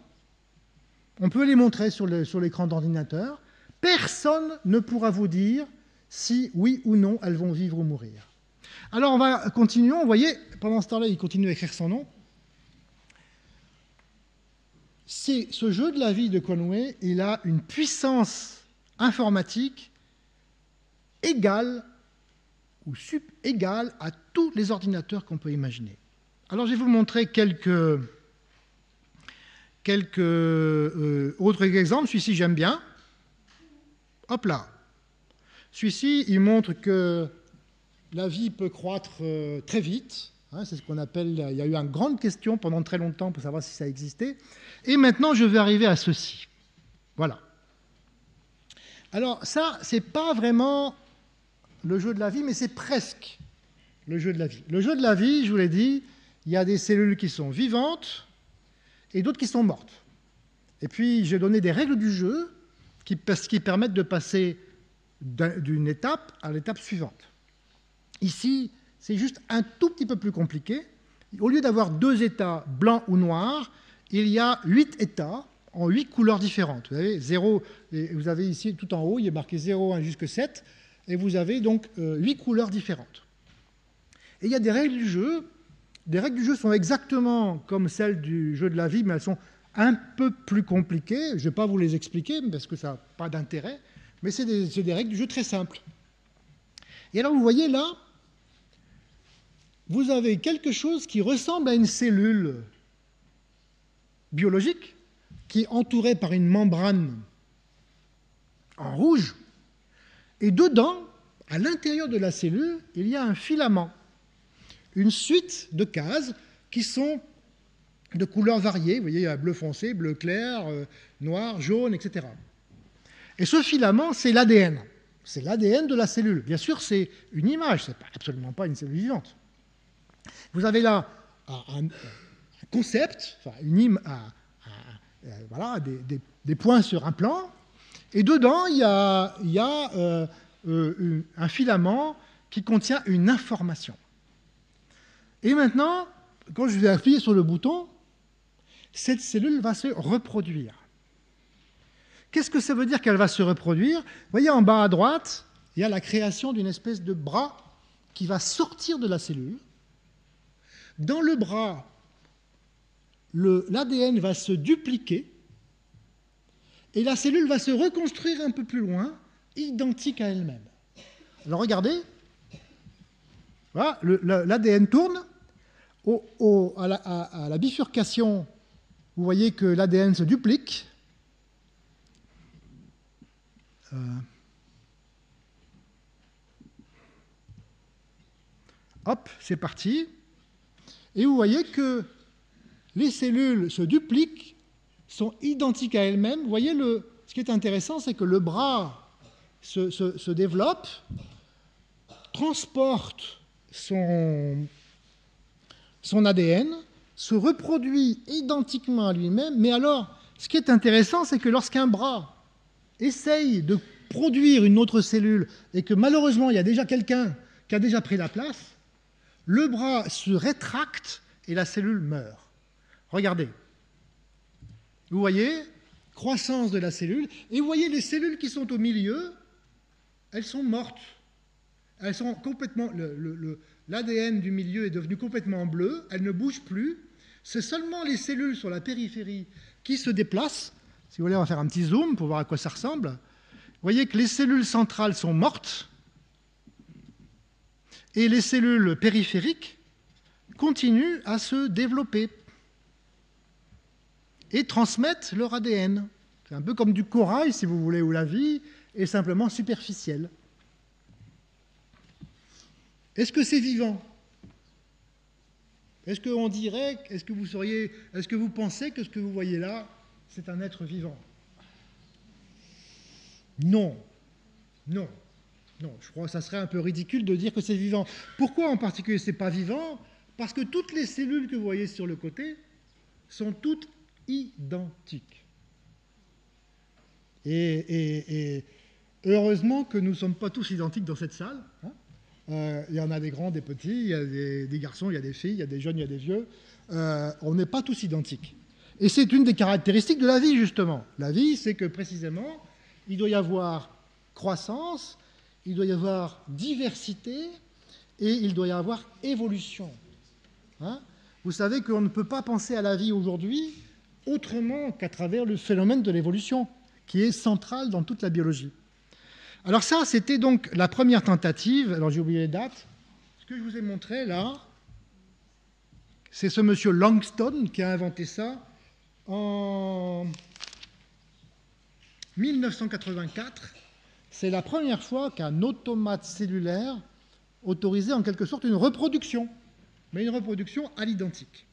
on peut les montrer sur l'écran d'ordinateur. Personne ne pourra vous dire si, oui ou non, elles vont vivre ou mourir. Alors, on va continuer. Vous voyez, pendant ce temps-là, il continue à écrire son nom. C'est ce jeu de la vie de Conway, il a une puissance informatique égale ou égale à tous les ordinateurs qu'on peut imaginer. Alors je vais vous montrer quelques autres exemples. Celui-ci, j'aime bien. Hop là. Celui-ci, il montre que la vie peut croître très vite. Hein, c'est ce qu'on appelle... Il y a eu une grande question pendant très longtemps pour savoir si ça existait. Et maintenant, je vais arriver à ceci. Voilà. Alors ça, c'est pas vraiment le jeu de la vie, mais c'est presque le jeu de la vie. Le jeu de la vie, je vous l'ai dit, il y a des cellules qui sont vivantes et d'autres qui sont mortes. Et puis, j'ai donné des règles du jeu qui permettent de passer d'une étape à l'étape suivante. Ici, c'est juste un tout petit peu plus compliqué. Au lieu d'avoir 2 états blancs ou noirs, il y a 8 états en 8 couleurs différentes. Vous avez 0, vous avez ici tout en haut, il est marqué 0, 1 jusqu'à 7, et vous avez donc 8 couleurs différentes. Et il y a des règles du jeu. Les règles du jeu sont exactement comme celles du jeu de la vie, mais elles sont un peu plus compliquées. Je ne vais pas vous les expliquer parce que ça n'a pas d'intérêt, mais c'est des règles du jeu très simples. Et alors vous voyez là, vous avez quelque chose qui ressemble à une cellule biologique qui est entourée par une membrane en rouge, et dedans, à l'intérieur de la cellule, il y a un filament, une suite de cases qui sont de couleurs variées. Vous voyez, il y a bleu foncé, bleu clair, noir, jaune, etc. Et ce filament, c'est l'ADN. C'est l'ADN de la cellule. Bien sûr, c'est une image, ce n'est absolument pas une cellule vivante. Vous avez là un concept, enfin voilà, des points sur un plan, et dedans, il y a un filament qui contient une information. Et maintenant, quand je vais appuyer sur le bouton, cette cellule va se reproduire. Qu'est-ce que ça veut dire qu'elle va se reproduire? Vous voyez, en bas à droite, il y a la création d'une espèce de bras qui va sortir de la cellule. Dans le bras, l'ADN va se dupliquer et la cellule va se reconstruire un peu plus loin, identique à elle-même. Alors regardez, voilà, l'ADN tourne, à la bifurcation, vous voyez que l'ADN se duplique. Hop, c'est parti. Et vous voyez que les cellules se dupliquent, sont identiques à elles-mêmes. Vous voyez, ce qui est intéressant, c'est que le bras se développe, transporte son ADN, se reproduit identiquement à lui-même. Mais alors, ce qui est intéressant, c'est que lorsqu'un bras essaye de produire une autre cellule et que malheureusement, il y a déjà quelqu'un qui a déjà pris la place, le bras se rétracte et la cellule meurt. Regardez. Vous voyez, croissance de la cellule, et vous voyez les cellules qui sont au milieu, elles sont mortes. Elles sont complètement... L'ADN du milieu est devenu complètement bleu, elles ne bougent plus. C'est seulement les cellules sur la périphérie qui se déplacent. Si vous voulez, on va faire un petit zoom pour voir à quoi ça ressemble. Vous voyez que les cellules centrales sont mortes, et les cellules périphériques continuent à se développer et transmettent leur ADN. C'est un peu comme du corail, si vous voulez, où la vie est simplement superficielle. Est-ce que c'est vivant? Est-ce qu'on dirait, est-ce que vous pensez que ce que vous voyez là, c'est un être vivant? Non. Non. Non, je crois que ça serait un peu ridicule de dire que c'est vivant. Pourquoi en particulier c'est pas vivant? Parce que toutes les cellules que vous voyez sur le côté sont toutes identiques. Et heureusement que nous ne sommes pas tous identiques dans cette salle. Hein. Il y en a des grands, des petits, il y a des garçons, il y a des filles, il y a des jeunes, il y a des vieux. On n'est pas tous identiques. Et c'est une des caractéristiques de la vie, justement. La vie, c'est que précisément, il doit y avoir croissance, il doit y avoir diversité et il doit y avoir évolution. Hein? Vous savez qu'on ne peut pas penser à la vie aujourd'hui autrement qu'à travers le phénomène de l'évolution, qui est central dans toute la biologie. Alors ça, c'était donc la première tentative. Alors j'ai oublié les dates. Ce que je vous ai montré là, c'est ce monsieur Langston qui a inventé ça en 1984. C'est la première fois qu'un automate cellulaire autorisait en quelque sorte une reproduction, mais une reproduction à l'identique.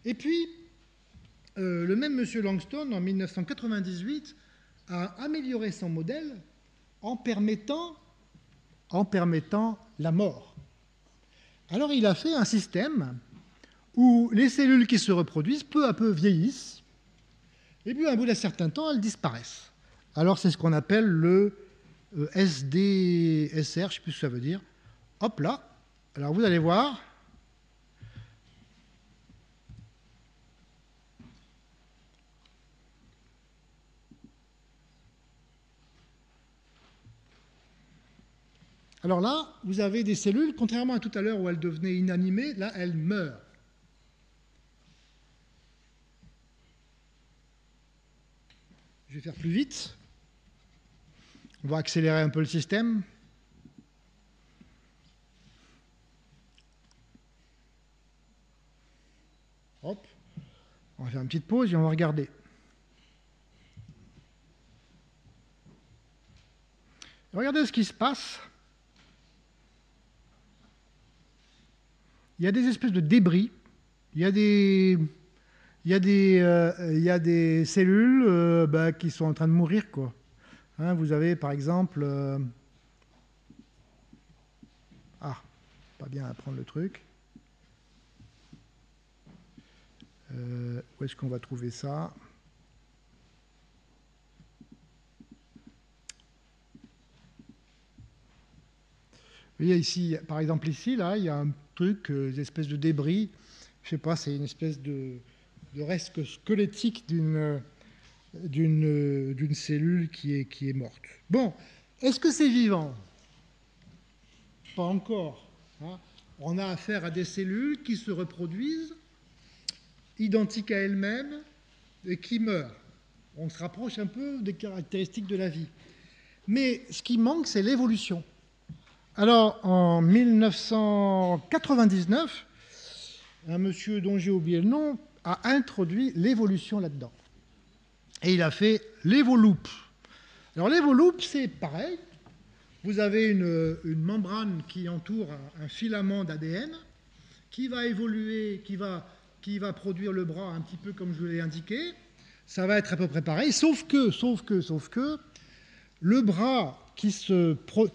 Et puis, le même monsieur Langston, en 1998, a amélioré son modèle en permettant la mort. Alors il a fait un système où les cellules qui se reproduisent peu à peu vieillissent, et puis à un bout d'un certain temps, elles disparaissent. Alors c'est ce qu'on appelle le SDSR, je ne sais plus ce que ça veut dire. Hop là, alors vous allez voir. Alors là, vous avez des cellules, contrairement à tout à l'heure où elles devenaient inanimées, là, elles meurent. Je vais faire plus vite. On va accélérer un peu le système. Hop. On va faire une petite pause et on va regarder. Regardez ce qui se passe. Il y a des espèces de débris. Il y a des cellules qui sont en train de mourir, quoi. Hein, vous avez par exemple... pas bien à prendre le truc. Où est-ce qu'on va trouver ça? Vous voyez ici, par exemple ici, là, il y a un truc, des espèces de débris. Je ne sais pas, c'est une espèce de reste squelettique d'une cellule qui est morte. Bon, est-ce que c'est vivant? Pas encore. Hein. On a affaire à des cellules qui se reproduisent, identiques à elles-mêmes, et qui meurent. On se rapproche un peu des caractéristiques de la vie. Mais ce qui manque, c'est l'évolution. Alors, en 1999, un monsieur dont j'ai oublié le nom a introduit l'évolution là-dedans. Et il a fait l'Evoloop. Alors l'Evoloop, c'est pareil. Vous avez une membrane qui entoure un filament d'ADN qui va évoluer, qui va produire le bras un petit peu comme je vous l'ai indiqué. Ça va être à peu près pareil, sauf que le bras qui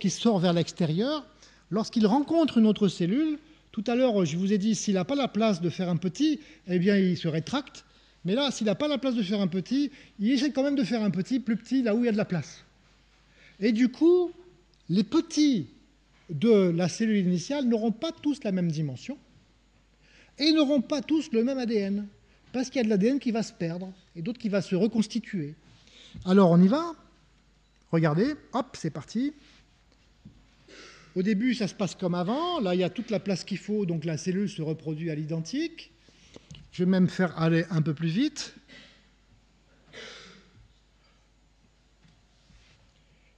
sort vers l'extérieur, lorsqu'il rencontre une autre cellule, tout à l'heure, je vous ai dit, s'il n'a pas la place de faire un petit, eh bien, il se rétracte. Mais là, s'il n'a pas la place de faire un petit, il essaie quand même de faire un petit, plus petit, là où il y a de la place. Et du coup, les petits de la cellule initiale n'auront pas tous la même dimension et n'auront pas tous le même ADN, parce qu'il y a de l'ADN qui va se perdre et d'autres qui va se reconstituer. Alors, on y va. Regardez, hop, c'est parti. Au début, ça se passe comme avant. Là, il y a toute la place qu'il faut, donc la cellule se reproduit à l'identique. Je vais même faire aller un peu plus vite.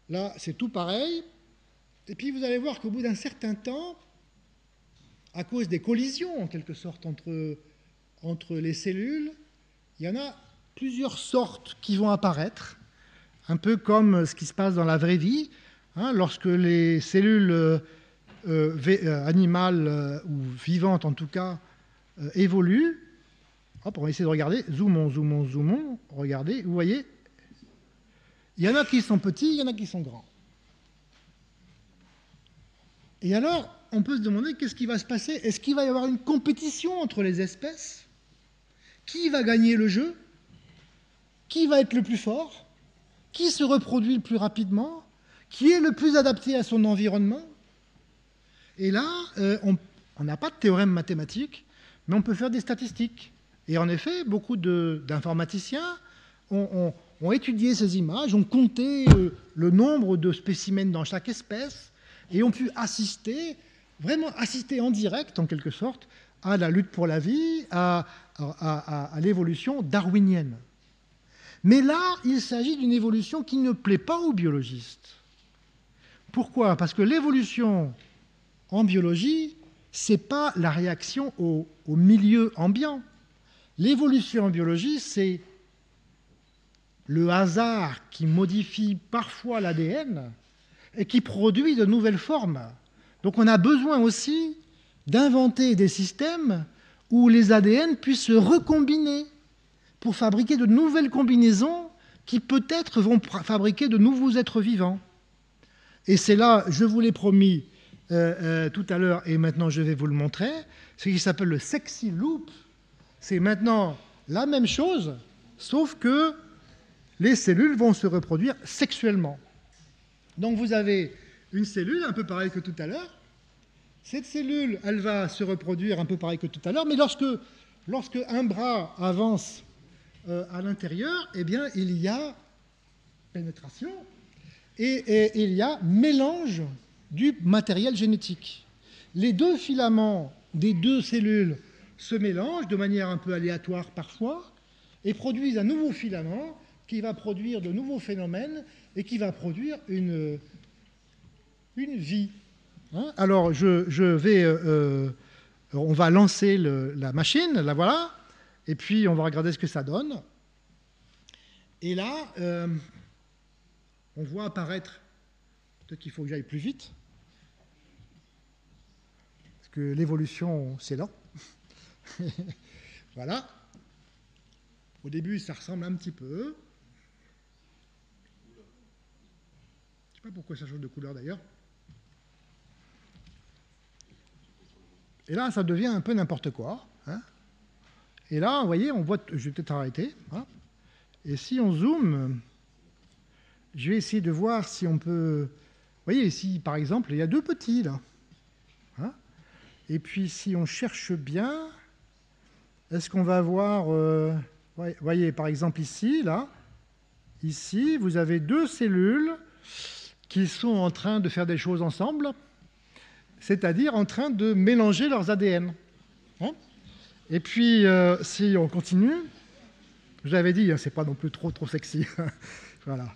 Là, c'est tout pareil. Et puis, vous allez voir qu'au bout d'un certain temps, à cause des collisions, en quelque sorte, entre les cellules, il y en a plusieurs sortes qui vont apparaître, un peu comme ce qui se passe dans la vraie vie. Hein, lorsque les cellules animales ou vivantes, en tout cas, évoluent, hop, on va essayer de regarder, zoomons, regardez, vous voyez, il y en a qui sont petits, il y en a qui sont grands. Et alors, on peut se demander qu'est-ce qui va se passer? Est-ce qu'il va y avoir une compétition entre les espèces? Qui va gagner le jeu? Qui va être le plus fort? Qui se reproduit le plus rapidement? Qui est le plus adapté à son environnement? Et là, on n'a pas de théorème mathématique, mais on peut faire des statistiques. Et en effet, beaucoup d'informaticiens ont étudié ces images, ont compté le nombre de spécimens dans chaque espèce, et ont pu vraiment assister en direct, en quelque sorte, à la lutte pour la vie, à l'évolution darwinienne. Mais là, il s'agit d'une évolution qui ne plaît pas aux biologistes. Pourquoi? Parce que l'évolution en biologie, ce n'est pas la réaction au milieu ambiant. L'évolution en biologie, c'est le hasard qui modifie parfois l'ADN et qui produit de nouvelles formes. Donc on a besoin aussi d'inventer des systèmes où les ADN puissent se recombiner pour fabriquer de nouvelles combinaisons qui peut-être vont fabriquer de nouveaux êtres vivants. Et c'est là, je vous l'ai promis tout à l'heure, et maintenant je vais vous le montrer, ce qui s'appelle le sexy loop. C'est maintenant la même chose, sauf que les cellules vont se reproduire sexuellement. Donc vous avez une cellule, un peu pareille que tout à l'heure. Cette cellule, elle va se reproduire un peu pareil que tout à l'heure, mais lorsque un bras avance à l'intérieur, eh bien, il y a pénétration et il y a mélange du matériel génétique. Les deux filaments des deux cellules se mélangent de manière un peu aléatoire parfois et produisent un nouveau filament qui va produire de nouveaux phénomènes et qui va produire une vie. Hein? Alors, on va lancer la machine, la voilà, et puis on va regarder ce que ça donne. Et là, on voit apparaître, peut-être qu'il faut que j'aille plus vite, parce que l'évolution, c'est lent. Voilà. Au début, ça ressemble un petit peu. Je ne sais pas pourquoi ça change de couleur d'ailleurs. Et là, ça devient un peu n'importe quoi. Hein. Et là, vous voyez, on voit. Je vais peut-être arrêter. Hein. Et si on zoome, je vais essayer de voir si on peut. Vous voyez ici, par exemple, il y a deux petits là. Hein. Et puis, si on cherche bien, est-ce qu'on va voir. Vous voyez, par exemple, ici, là. Ici, vous avez deux cellules qui sont en train de faire des choses ensemble, c'est-à-dire en train de mélanger leurs ADN. Hein. Et puis, si on continue, je vous avais dit, hein, c'est pas non plus trop sexy. Voilà.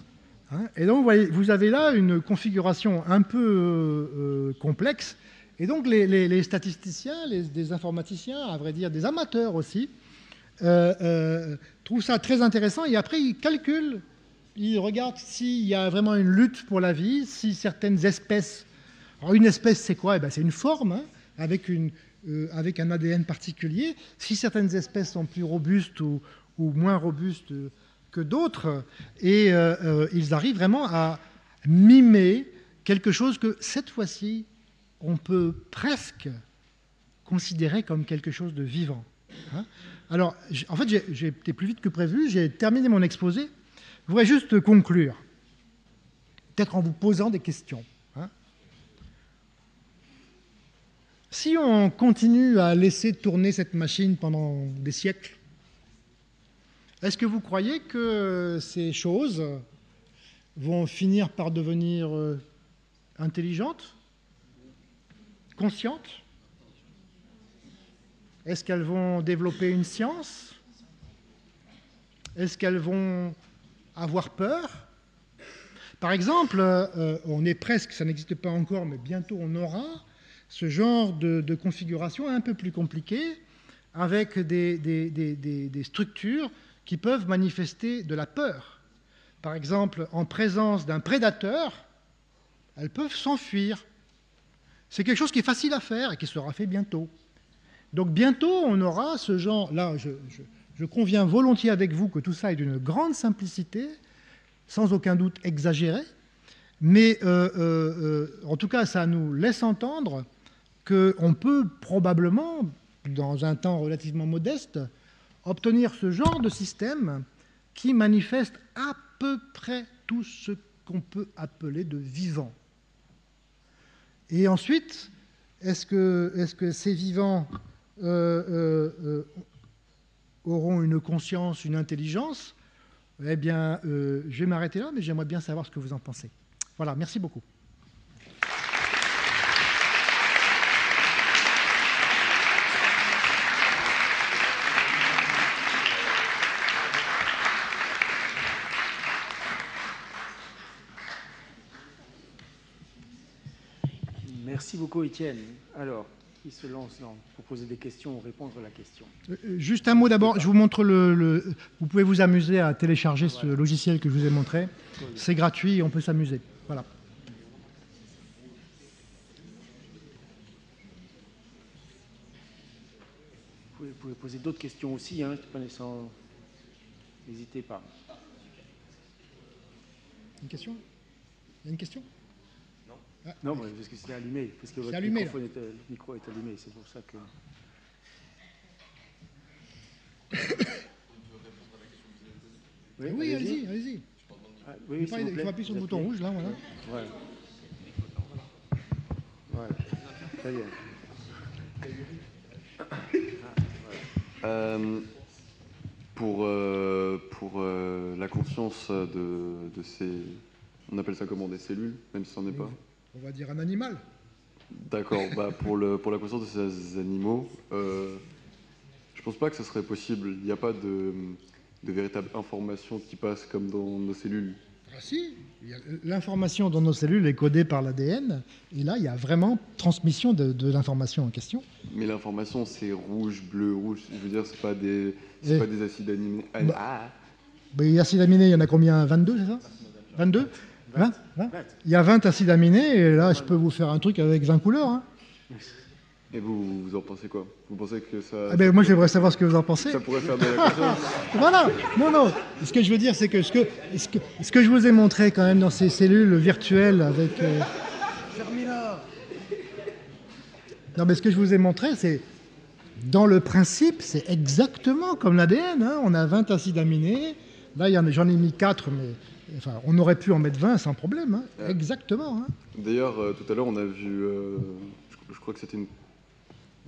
Hein. Et donc, vous avez là une configuration un peu complexe. Et donc, les statisticiens, des informaticiens, à vrai dire, des amateurs aussi, trouvent ça très intéressant. Et après, ils calculent, ils regardent s'il y a vraiment une lutte pour la vie, si certaines espèces. Alors, une espèce, c'est quoi? Eh bien, c'est une forme, hein, avec un ADN particulier. Si certaines espèces sont plus robustes ou moins robustes que d'autres, et ils arrivent vraiment à mimer quelque chose que, cette fois-ci, on peut presque considérer comme quelque chose de vivant. Hein. Alors, en fait, j'ai été plus vite que prévu, j'ai terminé mon exposé. Je voudrais juste conclure, peut-être en vous posant des questions. Hein. Si on continue à laisser tourner cette machine pendant des siècles, est-ce que vous croyez que ces choses vont finir par devenir intelligentes, conscientes? Est-ce qu'elles vont développer une science? Est-ce qu'elles vont avoir peur? Par exemple, on est presque, ça n'existe pas encore, mais bientôt on aura ce genre de configuration un peu plus compliquée, avec des structures qui peuvent manifester de la peur. Par exemple, en présence d'un prédateur, elles peuvent s'enfuir. C'est quelque chose qui est facile à faire et qui sera fait bientôt. Donc bientôt, on aura ce genre... Là, je conviens volontiers avec vous que tout ça est d'une grande simplicité, sans aucun doute exagéré, mais en tout cas, ça nous laisse entendre qu'on peut probablement, dans un temps relativement modeste, obtenir ce genre de système qui manifeste à peu près tout ce qu'on peut appeler de vivant. Et ensuite, est-ce que ces vivants auront une conscience, une intelligence? Eh bien, je vais m'arrêter là, mais j'aimerais bien savoir ce que vous en pensez. Voilà, merci beaucoup. Merci beaucoup, Étienne. Alors, qui se lance pour poser des questions ou répondre à la question? Juste un mot d'abord, je vous montre Vous pouvez vous amuser à télécharger ce logiciel que je vous ai montré. C'est gratuit, on peut s'amuser. Voilà. Vous pouvez poser d'autres questions aussi, hein, n'hésitez pas. Une question? Il y a une question? Ah, non, mais parce que c'est allumé, parce que votre micro est allumé, c'est pour ça que... Oui, allez-y, allez-y. Ah, oui, il faut appuyer sur le bouton rouge, là, voilà. Voilà. Très bien. Pour la conscience de ces... On appelle ça comment? Des cellules, même si ça n'en est pas? On va dire un animal. D'accord. Pour la conscience de ces animaux, je pense pas que ce serait possible. Il n'y a pas de véritable information qui passe comme dans nos cellules. Ah si, l'information dans nos cellules est codée par l'ADN, et là, il y a vraiment transmission de l'information en question. Mais l'information, c'est rouge, bleu, rouge. Je veux dire, c'est pas des acides aminés. Les acides aminés, il y en a combien? 22, c'est ça? 22? 20? Il y a 20 acides aminés, et là, je peux vous faire un truc avec 20 couleurs. Hein. Et vous en pensez quoi? Vous pensez que ça... Moi, j'aimerais savoir ce que vous en pensez. Ça pourrait faire de la conscience. Voilà. Non. Ce que je veux dire, c'est que ce que je vous ai montré quand même dans ces cellules virtuelles avec... Fermez-la. Non, mais ce que je vous ai montré, c'est... Dans le principe, c'est exactement comme l'ADN. Hein. On a 20 acides aminés. Là, j'en ai mis 4, mais... Enfin, on aurait pu en mettre 20 sans problème. Hein. Exactement. Hein. D'ailleurs, tout à l'heure, on a vu... je crois que c'était une...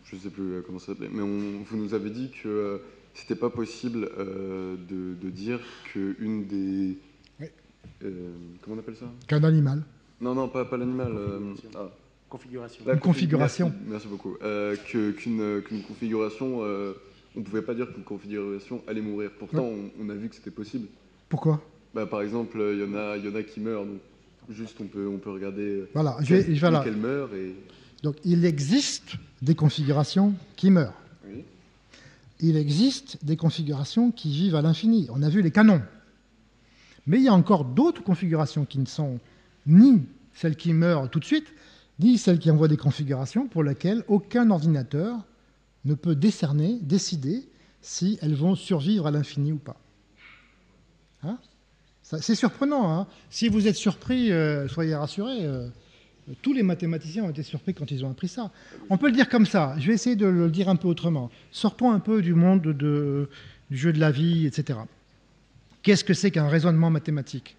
Je ne sais plus comment ça s'appelait, mais vous nous avez dit que c'était pas possible de dire qu'une des... Oui. Comment on appelle ça? Qu'un animal. Non, pas l'animal. Configuration. Une configuration. Merci beaucoup. Qu'une configuration, on ne pouvait pas dire qu'une configuration allait mourir. Pourtant, on a vu que c'était possible. Pourquoi? Par exemple, il y en a qui meurent. Donc juste, on peut regarder voilà, qu'elle meurt et... Donc, il existe des configurations qui meurent. Oui. Il existe des configurations qui vivent à l'infini. On a vu les canons. Mais il y a encore d'autres configurations qui ne sont ni celles qui meurent tout de suite, ni celles qui envoient des configurations pour lesquelles aucun ordinateur ne peut décider si elles vont survivre à l'infini ou pas. Hein? C'est surprenant. Hein? Si vous êtes surpris, soyez rassurés. Tous les mathématiciens ont été surpris quand ils ont appris ça. On peut le dire comme ça. Je vais essayer de le dire un peu autrement. Sortons un peu du monde du jeu de la vie, etc. Qu'est-ce que c'est qu'un raisonnement mathématique?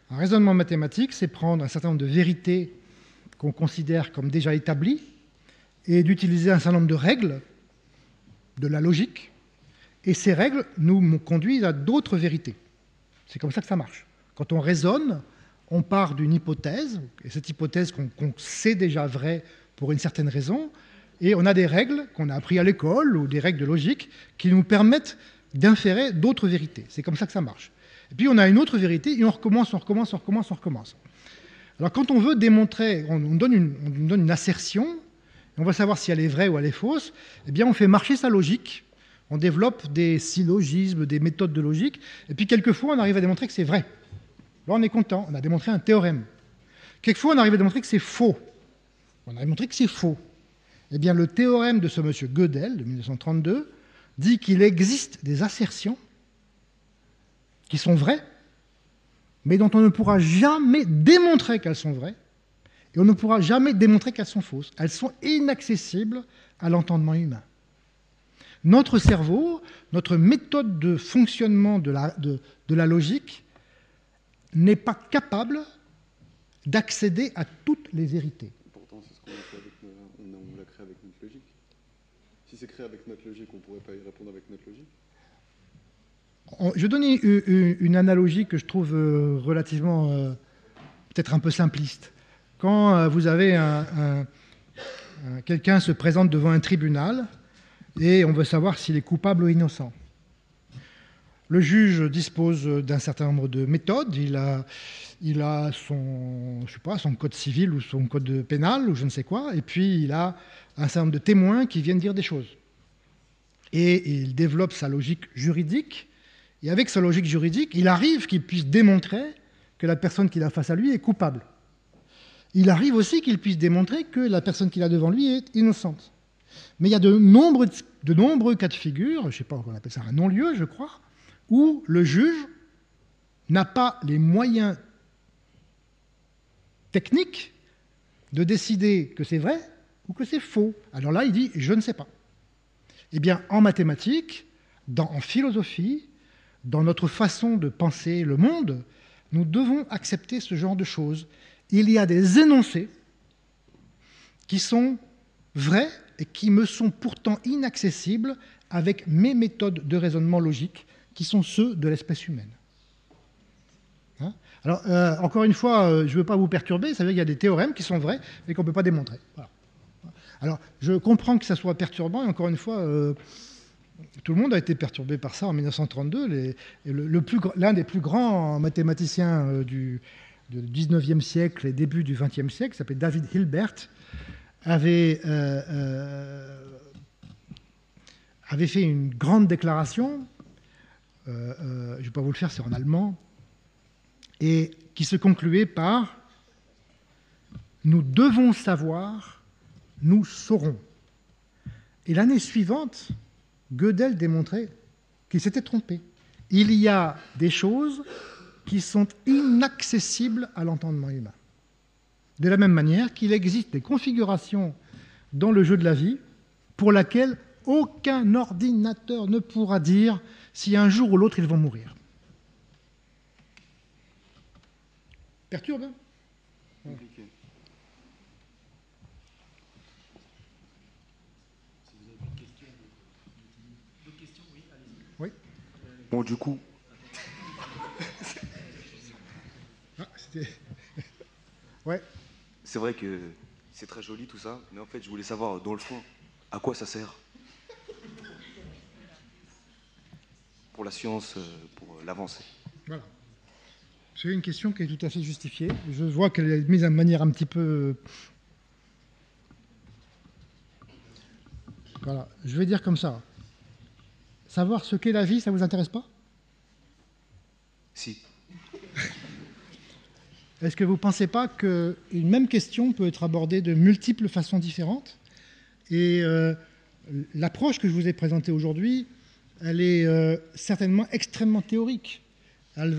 Un raisonnement mathématique, c'est prendre un certain nombre de vérités qu'on considère comme déjà établies et d'utiliser un certain nombre de règles, de la logique, et ces règles nous conduisent à d'autres vérités. C'est comme ça que ça marche. Quand on raisonne, on part d'une hypothèse, et cette hypothèse qu'on sait déjà vraie pour une certaine raison, et on a des règles qu'on a apprises à l'école, ou des règles de logique, qui nous permettent d'inférer d'autres vérités. C'est comme ça que ça marche. Et puis on a une autre vérité, et on recommence. Alors quand on veut démontrer, on donne une assertion, et on va savoir si elle est vraie ou elle est fausse, eh bien on fait marcher sa logique, on développe des syllogismes, des méthodes de logique, et puis quelquefois on arrive à démontrer que c'est vrai. Là, on est content, on a démontré un théorème. Quelquefois, on arrive à démontrer que c'est faux. On a démontré que c'est faux. Eh bien, le théorème de ce monsieur Gödel, de 1932, dit qu'il existe des assertions qui sont vraies, mais dont on ne pourra jamais démontrer qu'elles sont vraies, et on ne pourra jamais démontrer qu'elles sont fausses. Elles sont inaccessibles à l'entendement humain. Notre cerveau, notre méthode de fonctionnement de la logique, n'est pas capable d'accéder à toutes les vérités. Pourtant, c'est ce qu'on a fait on l'a créé avec notre logique. Si c'est créé avec notre logique, on ne pourrait pas y répondre avec notre logique. Je donne une analogie que je trouve relativement, peut-être un peu simpliste. Quand vous avez quelqu'un se présente devant un tribunal et on veut savoir s'il est coupable ou innocent. Le juge dispose d'un certain nombre de méthodes. Il a son, je sais pas, son code civil ou son code pénal ou je ne sais quoi. Et puis, il a un certain nombre de témoins qui viennent dire des choses. Et il développe sa logique juridique. Et avec sa logique juridique, il arrive qu'il puisse démontrer que la personne qu'il a face à lui est coupable. Il arrive aussi qu'il puisse démontrer que la personne qu'il a devant lui est innocente. Mais il y a de nombreux cas de figure, je ne sais pas, on appelle ça un non-lieu, je crois, où le juge n'a pas les moyens techniques de décider que c'est vrai ou que c'est faux. Alors là, il dit « je ne sais pas ». Eh bien, en mathématiques, en philosophie, dans notre façon de penser le monde, nous devons accepter ce genre de choses. Il y a des énoncés qui sont vrais et qui me sont pourtant inaccessibles avec mes méthodes de raisonnement logique, qui sont ceux de l'espèce humaine. Hein? Alors, encore une fois, je ne veux pas vous perturber, ça veut dire qu'il y a des théorèmes qui sont vrais, mais qu'on ne peut pas démontrer. Voilà. Alors, je comprends que ça soit perturbant, et encore une fois, tout le monde a été perturbé par ça en 1932. L'un des plus grands mathématiciens du 19e siècle et début du 20e siècle, qui s'appelait David Hilbert, avait fait une grande déclaration, je ne vais pas vous le faire, c'est en allemand, et qui se concluait par « Nous devons savoir, nous saurons ». Et l'année suivante, Gödel démontrait qu'il s'était trompé. Il y a des choses qui sont inaccessibles à l'entendement humain. De la même manière qu'il existe des configurations dans le jeu de la vie pour lesquelles aucun ordinateur ne pourra dire si un jour ou l'autre ils vont mourir. Perturbe, hein? Compliqué. Si vous avez une question, d'autres questions, oui, allez-y. Oui. Bon, du coup. Ouais. C'est vrai que c'est très joli tout ça, mais en fait, je voulais savoir, dans le fond, à quoi ça sert? Pour la science, pour l'avancée. Voilà. C'est une question qui est tout à fait justifiée. Je vois qu'elle est mise de manière un petit peu... Voilà. Je vais dire comme ça. Savoir ce qu'est la vie, ça ne vous intéresse pas? Si. Est-ce que vous ne pensez pas qu'une même question peut être abordée de multiples façons différentes? Et l'approche que je vous ai présentée aujourd'hui, elle est certainement extrêmement théorique. Elle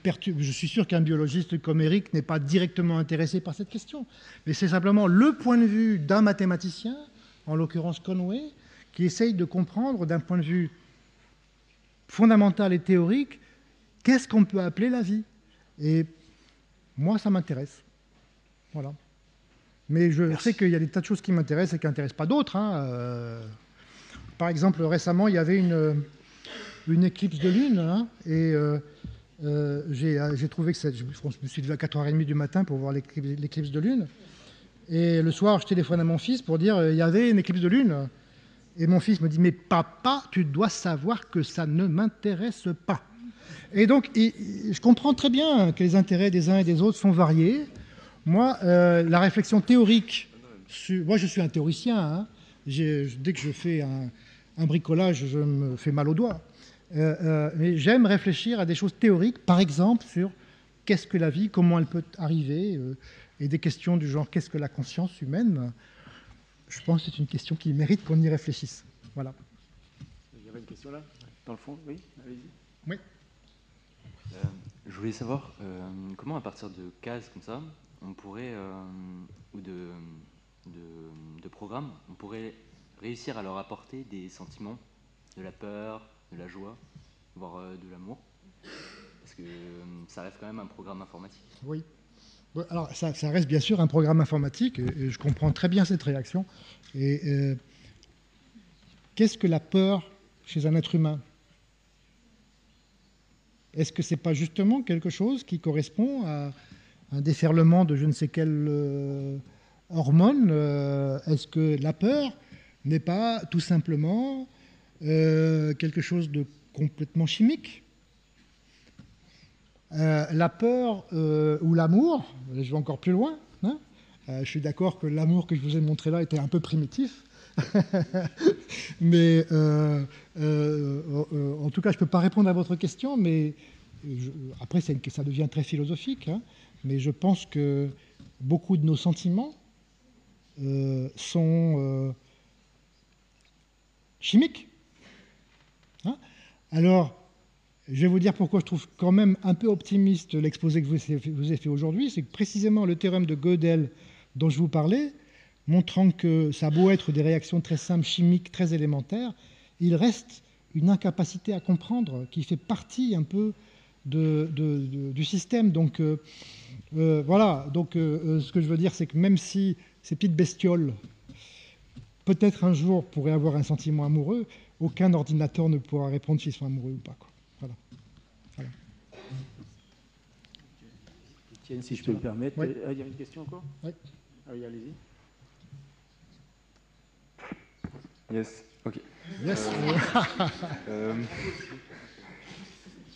perturbe. Je suis sûr qu'un biologiste comme Eric n'est pas directement intéressé par cette question. Mais c'est simplement le point de vue d'un mathématicien, en l'occurrence Conway, qui essaye de comprendre d'un point de vue fondamental et théorique qu'est-ce qu'on peut appeler la vie. Et moi, ça m'intéresse. Voilà. Mais je sais qu'il y a des tas de choses qui m'intéressent et qui n'intéressent pas d'autres. Hein. Par exemple, récemment, il y avait une éclipse de lune. Hein, et j'ai trouvé que je me suis levé à 4h30 du matin pour voir l'éclipse de lune. Et le soir, je téléphone à mon fils pour dire il y avait une éclipse de lune. Et mon fils me dit « Mais papa, tu dois savoir que ça ne m'intéresse pas ». Et donc, je comprends très bien que les intérêts des uns et des autres sont variés. Moi, la réflexion théorique, moi je suis un théoricien, hein. Dès que je fais un bricolage, je me fais mal aux doigts. Mais j'aime réfléchir à des choses théoriques, par exemple sur qu'est-ce que la vie, comment elle peut arriver, et des questions du genre qu'est-ce que la conscience humaine. Je pense que c'est une question qui mérite qu'on y réfléchisse. Voilà. Il y avait une question là, dans le fond, oui, allez-y. Oui. Je voulais savoir comment, à partir de cases comme ça, on pourrait, ou de programmes, on pourrait réussir à leur apporter des sentiments, de la peur, de la joie, voire de l'amour. Parce que ça reste quand même un programme informatique. Oui. Alors, ça reste bien sûr un programme informatique, et je comprends très bien cette réaction. Et qu'est-ce que la peur chez un être humain? Est-ce que ce n'est pas justement quelque chose qui correspond à un déferlement de je ne sais quelle hormone? Est-ce que la peur n'est pas tout simplement quelque chose de complètement chimique. La peur ou l'amour, je vais encore plus loin. Hein, je suis d'accord que l'amour que je vous ai montré là était un peu primitif. Mais en tout cas, je ne peux pas répondre à votre question, mais après, ça devient très philosophique. Hein, mais je pense que beaucoup de nos sentiments sont chimiques. Hein, alors, je vais vous dire pourquoi je trouve quand même un peu optimiste l'exposé que je vous ai fait aujourd'hui. C'est que précisément le théorème de Gödel dont je vous parlais, montrant que ça a beau être des réactions très simples, chimiques, très élémentaires, il reste une incapacité à comprendre qui fait partie un peu du système. Donc voilà, donc ce que je veux dire, c'est que même si ces petites bestioles, peut-être un jour, pourraient avoir un sentiment amoureux, aucun ordinateur ne pourra répondre s'ils sont amoureux ou pas, quoi. Voilà. Étienne, si je peux me permettre, oui. Il y a une question encore? Oui. Ah oui, allez-y. Yes, ok. Yes.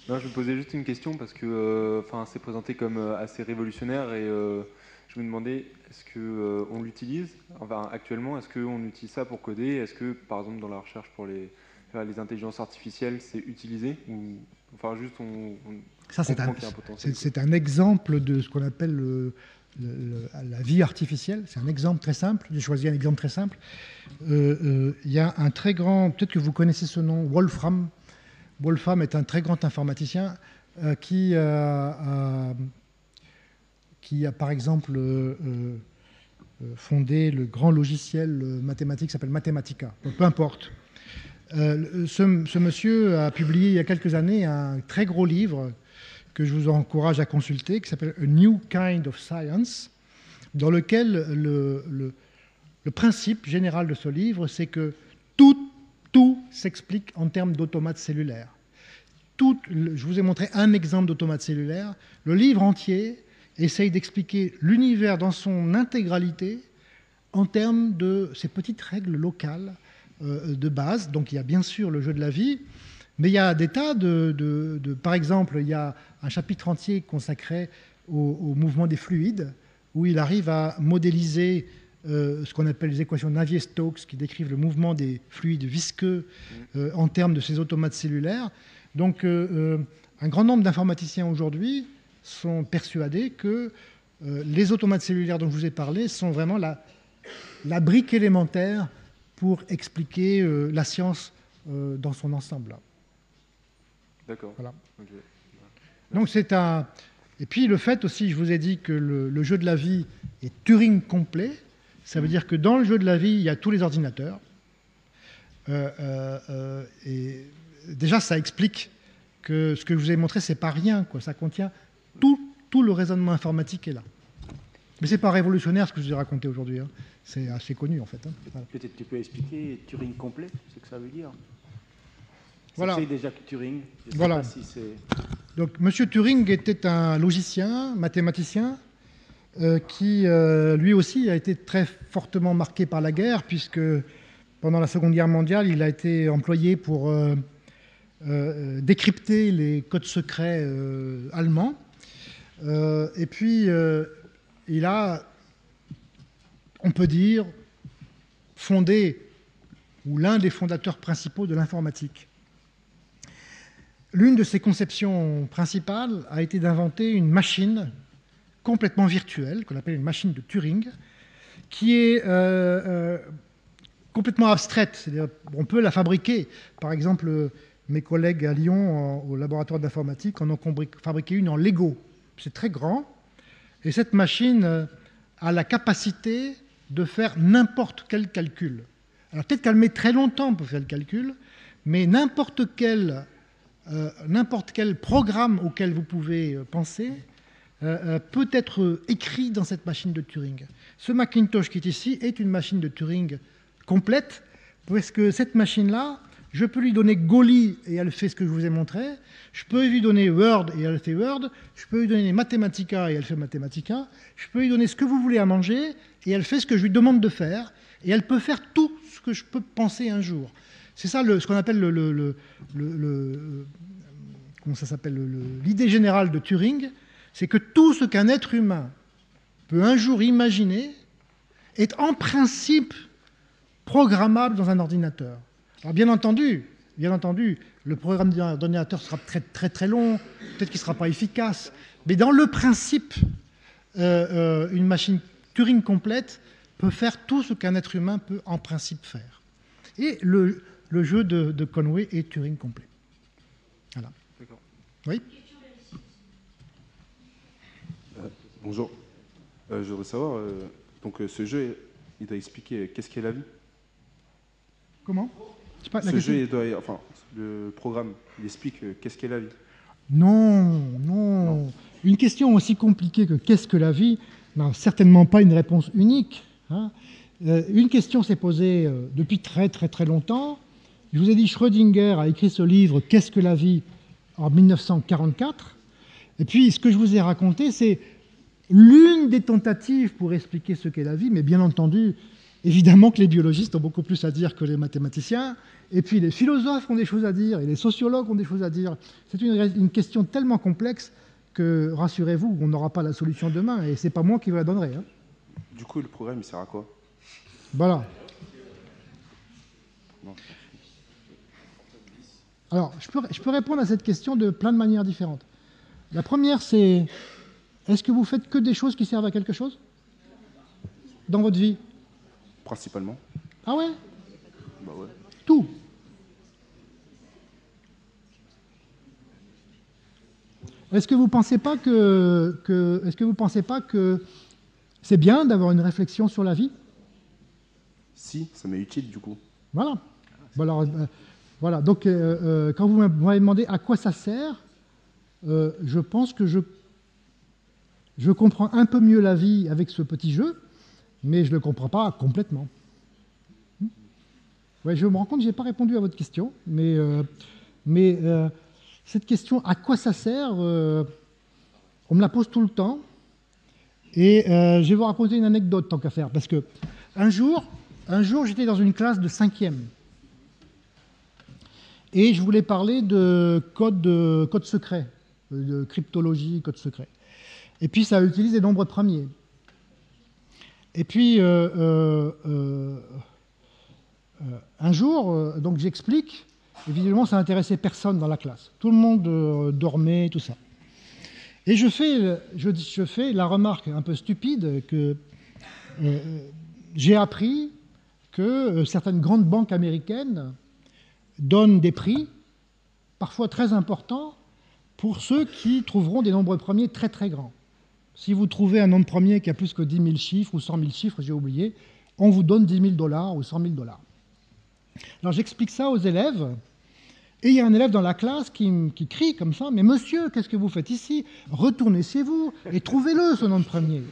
Non, je me posais juste une question parce que c'est présenté comme assez révolutionnaire et je me demandais, est-ce qu'on l'utilise actuellement, est-ce qu'on utilise ça pour coder? Est-ce que, par exemple, dans la recherche pour les intelligences artificielles, c'est utilisé? Ou, juste ça, c'est un exemple de ce qu'on appelle la vie artificielle. C'est un exemple très simple. J'ai choisi un exemple très simple. Il y a un très grand, peut-être que vous connaissez ce nom, Wolfram. Wolfram est un très grand informaticien qui a par exemple fondé le grand logiciel mathématique qui s'appelle Mathematica. Donc, peu importe. Ce monsieur a publié il y a quelques années un très gros livre que je vous encourage à consulter, qui s'appelle A New Kind of Science, dans lequel le principe général de ce livre, c'est que tout s'explique en termes d'automates cellulaires. Je vous ai montré un exemple d'automate cellulaire. Le livre entier essaye d'expliquer l'univers dans son intégralité en termes de ces petites règles locales de base. Donc il y a bien sûr le jeu de la vie, mais il y a des tas par exemple, il y a un chapitre entier consacré au mouvement des fluides, où il arrive à modéliser ce qu'on appelle les équations Navier-Stokes, qui décrivent le mouvement des fluides visqueux en termes de ces automates cellulaires. Donc un grand nombre d'informaticiens aujourd'hui sont persuadés que les automates cellulaires dont je vous ai parlé sont vraiment la brique élémentaire pour expliquer la science dans son ensemble. D'accord. Voilà. Okay. Donc et puis le fait aussi, je vous ai dit que le jeu de la vie est Turing complet. Ça veut dire que dans le jeu de la vie, il y a tous les ordinateurs. Et déjà, ça explique que ce que je vous ai montré, c'est pas rien, quoi. Ça contient tout le raisonnement informatique est là. Mais c'est pas révolutionnaire ce que je vous ai raconté aujourd'hui. Hein. C'est assez connu en fait. Hein. Voilà. Peut-être tu peux expliquer Turing complet, ce que ça veut dire. Voilà. C'est déjà Turing. Je sais voilà. Pas si donc, M. Turing était un logicien, mathématicien, qui lui aussi a été très fortement marqué par la guerre, puisque pendant la Seconde Guerre mondiale, il a été employé pour décrypter les codes secrets allemands. Et puis, il a, on peut dire, fondé, ou l'un des fondateurs principaux de l'informatique. L'une de ses conceptions principales a été d'inventer une machine complètement virtuelle, qu'on appelle une machine de Turing, qui est complètement abstraite. C'est-à-dire, on peut la fabriquer. Par exemple, mes collègues à Lyon, au laboratoire d'informatique, en ont fabriqué une en Lego. C'est très grand. Et cette machine a la capacité de faire n'importe quel calcul. Alors peut-être qu'elle met très longtemps pour faire le calcul, mais n'importe quel programme auquel vous pouvez penser peut être écrit dans cette machine de Turing. Ce Macintosh qui est ici est une machine de Turing complète, parce que cette machine-là, je peux lui donner Goli et elle fait ce que je vous ai montré, je peux lui donner Word et elle fait Word, je peux lui donner Mathematica et elle fait Mathematica, je peux lui donner ce que vous voulez à manger et elle fait ce que je lui demande de faire, et elle peut faire tout ce que je peux penser un jour. C'est ça ce qu'on appelle comment ça s'appelle, l'idée générale de Turing, c'est que tout ce qu'un être humain peut un jour imaginer est en principe programmable dans un ordinateur. Alors bien entendu, le programme d'ordinateur sera très très très long, peut-être qu'il ne sera pas efficace, mais dans le principe, une machine Turing complète peut faire tout ce qu'un être humain peut en principe faire. Et le jeu de Conway est Turing complet. Voilà. D'accord. Oui. Bonjour. Je voudrais savoir, donc ce jeu, il doit expliquer qu'est-ce qu'est la vie. Comment? Ce jeu, le programme, il explique qu'est-ce qu'est la vie. Non. Une question aussi compliquée que qu'est-ce que la vie n'a certainement pas une réponse unique. Hein. Une question s'est posée depuis très très très longtemps. Je vous ai dit, Schrödinger a écrit ce livre « Qu'est-ce que la vie ?» en 1944. Et puis, ce que je vous ai raconté, c'est l'une des tentatives pour expliquer ce qu'est la vie, mais bien entendu, évidemment que les biologistes ont beaucoup plus à dire que les mathématiciens, et puis les philosophes ont des choses à dire, et les sociologues ont des choses à dire. C'est une question tellement complexe que, rassurez-vous, on n'aura pas la solution demain, et c'est pas moi qui vous la donnerai. Hein. Du coup, le programme, il sert à quoi? Voilà. Alors, je peux répondre à cette question de plein de manières différentes. La première, c'est, est-ce que vous faites que des choses qui servent à quelque chose dans votre vie? Principalement. Ah ouais? Bah ouais. Tout. Est-ce que vous pensez pas que c'est bien d'avoir une réflexion sur la vie? Si, ça m'est utile du coup. Voilà. Alors, voilà. Donc, quand vous m'avez demandé à quoi ça sert, je pense que je comprends un peu mieux la vie avec ce petit jeu, mais je ne le comprends pas complètement. Ouais, je me rends compte que je n'ai pas répondu à votre question, mais cette question, à quoi ça sert, on me la pose tout le temps. Et je vais vous raconter une anecdote tant qu'à faire, parce que un jour j'étais dans une classe de 5e. Et je voulais parler de code secret, de cryptologie, code secret. Et puis ça utilise des nombres premiers. Et puis un jour, donc j'explique, évidemment ça n'intéressait personne dans la classe. Tout le monde dormait, tout ça. Et je fais la remarque un peu stupide que j'ai appris que certaines grandes banques américaines donnent des prix, parfois très importants, pour ceux qui trouveront des nombres premiers très très grands. Si vous trouvez un nombre premier qui a plus que 10 000 chiffres ou 100 000 chiffres, j'ai oublié, on vous donne $10 000 ou 100 000 $. Alors j'explique ça aux élèves, et il y a un élève dans la classe qui crie comme ça, « Mais monsieur, qu'est-ce que vous faites ici? Retournez chez vous et trouvez-le, ce nombre premier. »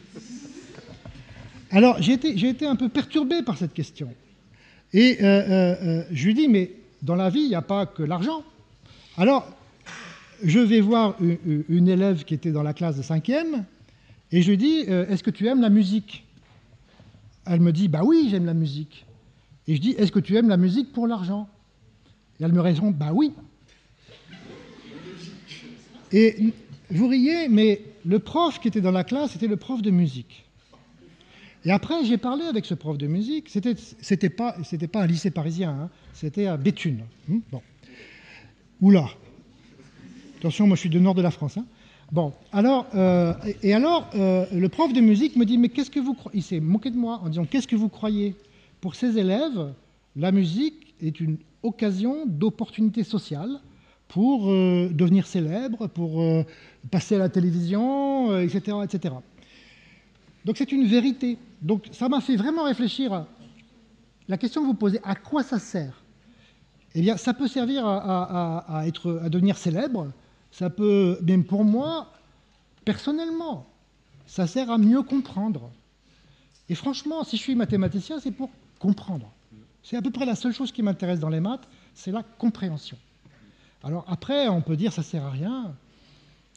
Alors j'ai été un peu perturbé par cette question. Et je lui dis, mais dans la vie, il n'y a pas que l'argent. Alors, je vais voir une élève qui était dans la classe de 5e, et je lui dis, est-ce que tu aimes la musique? Elle me dit, bah oui, j'aime la musique. Et je dis, est-ce que tu aimes la musique pour l'argent? Et elle me répond, bah oui. Et vous riez, mais le prof qui était dans la classe, c'était le prof de musique. Et après, j'ai parlé avec ce prof de musique. C'était pas un lycée parisien, hein, c'était à Béthune. Bon. Oula. Attention, moi je suis du nord de la France. Hein. Bon, alors, le prof de musique me dit, mais qu'est-ce que vous croyez? Il s'est moqué de moi en disant, qu'est-ce que vous croyez? Pour ces élèves, la musique est une occasion d'opportunité sociale pour devenir célèbre, pour passer à la télévision, etc., etc. Donc c'est une vérité. Donc ça m'a fait vraiment réfléchir à la question que vous posez, à quoi ça sert? Eh bien, ça peut servir à devenir célèbre, ça peut, même pour moi, personnellement, ça sert à mieux comprendre. Et franchement, si je suis mathématicien, c'est pour comprendre. C'est à peu près la seule chose qui m'intéresse dans les maths, c'est la compréhension. Alors après, on peut dire ça sert à rien.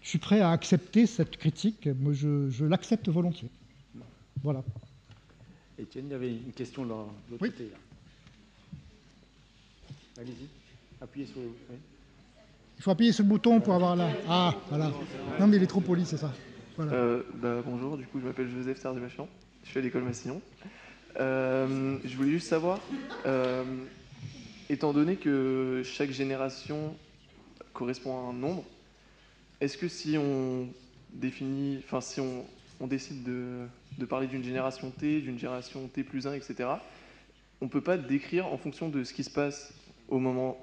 Je suis prêt à accepter cette critique, moi je l'accepte volontiers. Voilà. Étienne, il y avait une question de l'autre côté. Là. Allez-y, appuyez sur le... Oui. Il faut appuyer sur le bouton pour avoir là. Ah, voilà. Non, mais il est trop poli, c'est ça. Voilà. Bonjour, du coup, je m'appelle Joseph Sardimachian. Je suis à l'école Massillon. Je voulais juste savoir, étant donné que chaque génération correspond à un nombre, est-ce que si on définit, enfin si on décide de parler d'une génération T, d'une génération T plus 1, etc., on ne peut pas décrire en fonction de ce qui se passe au moment...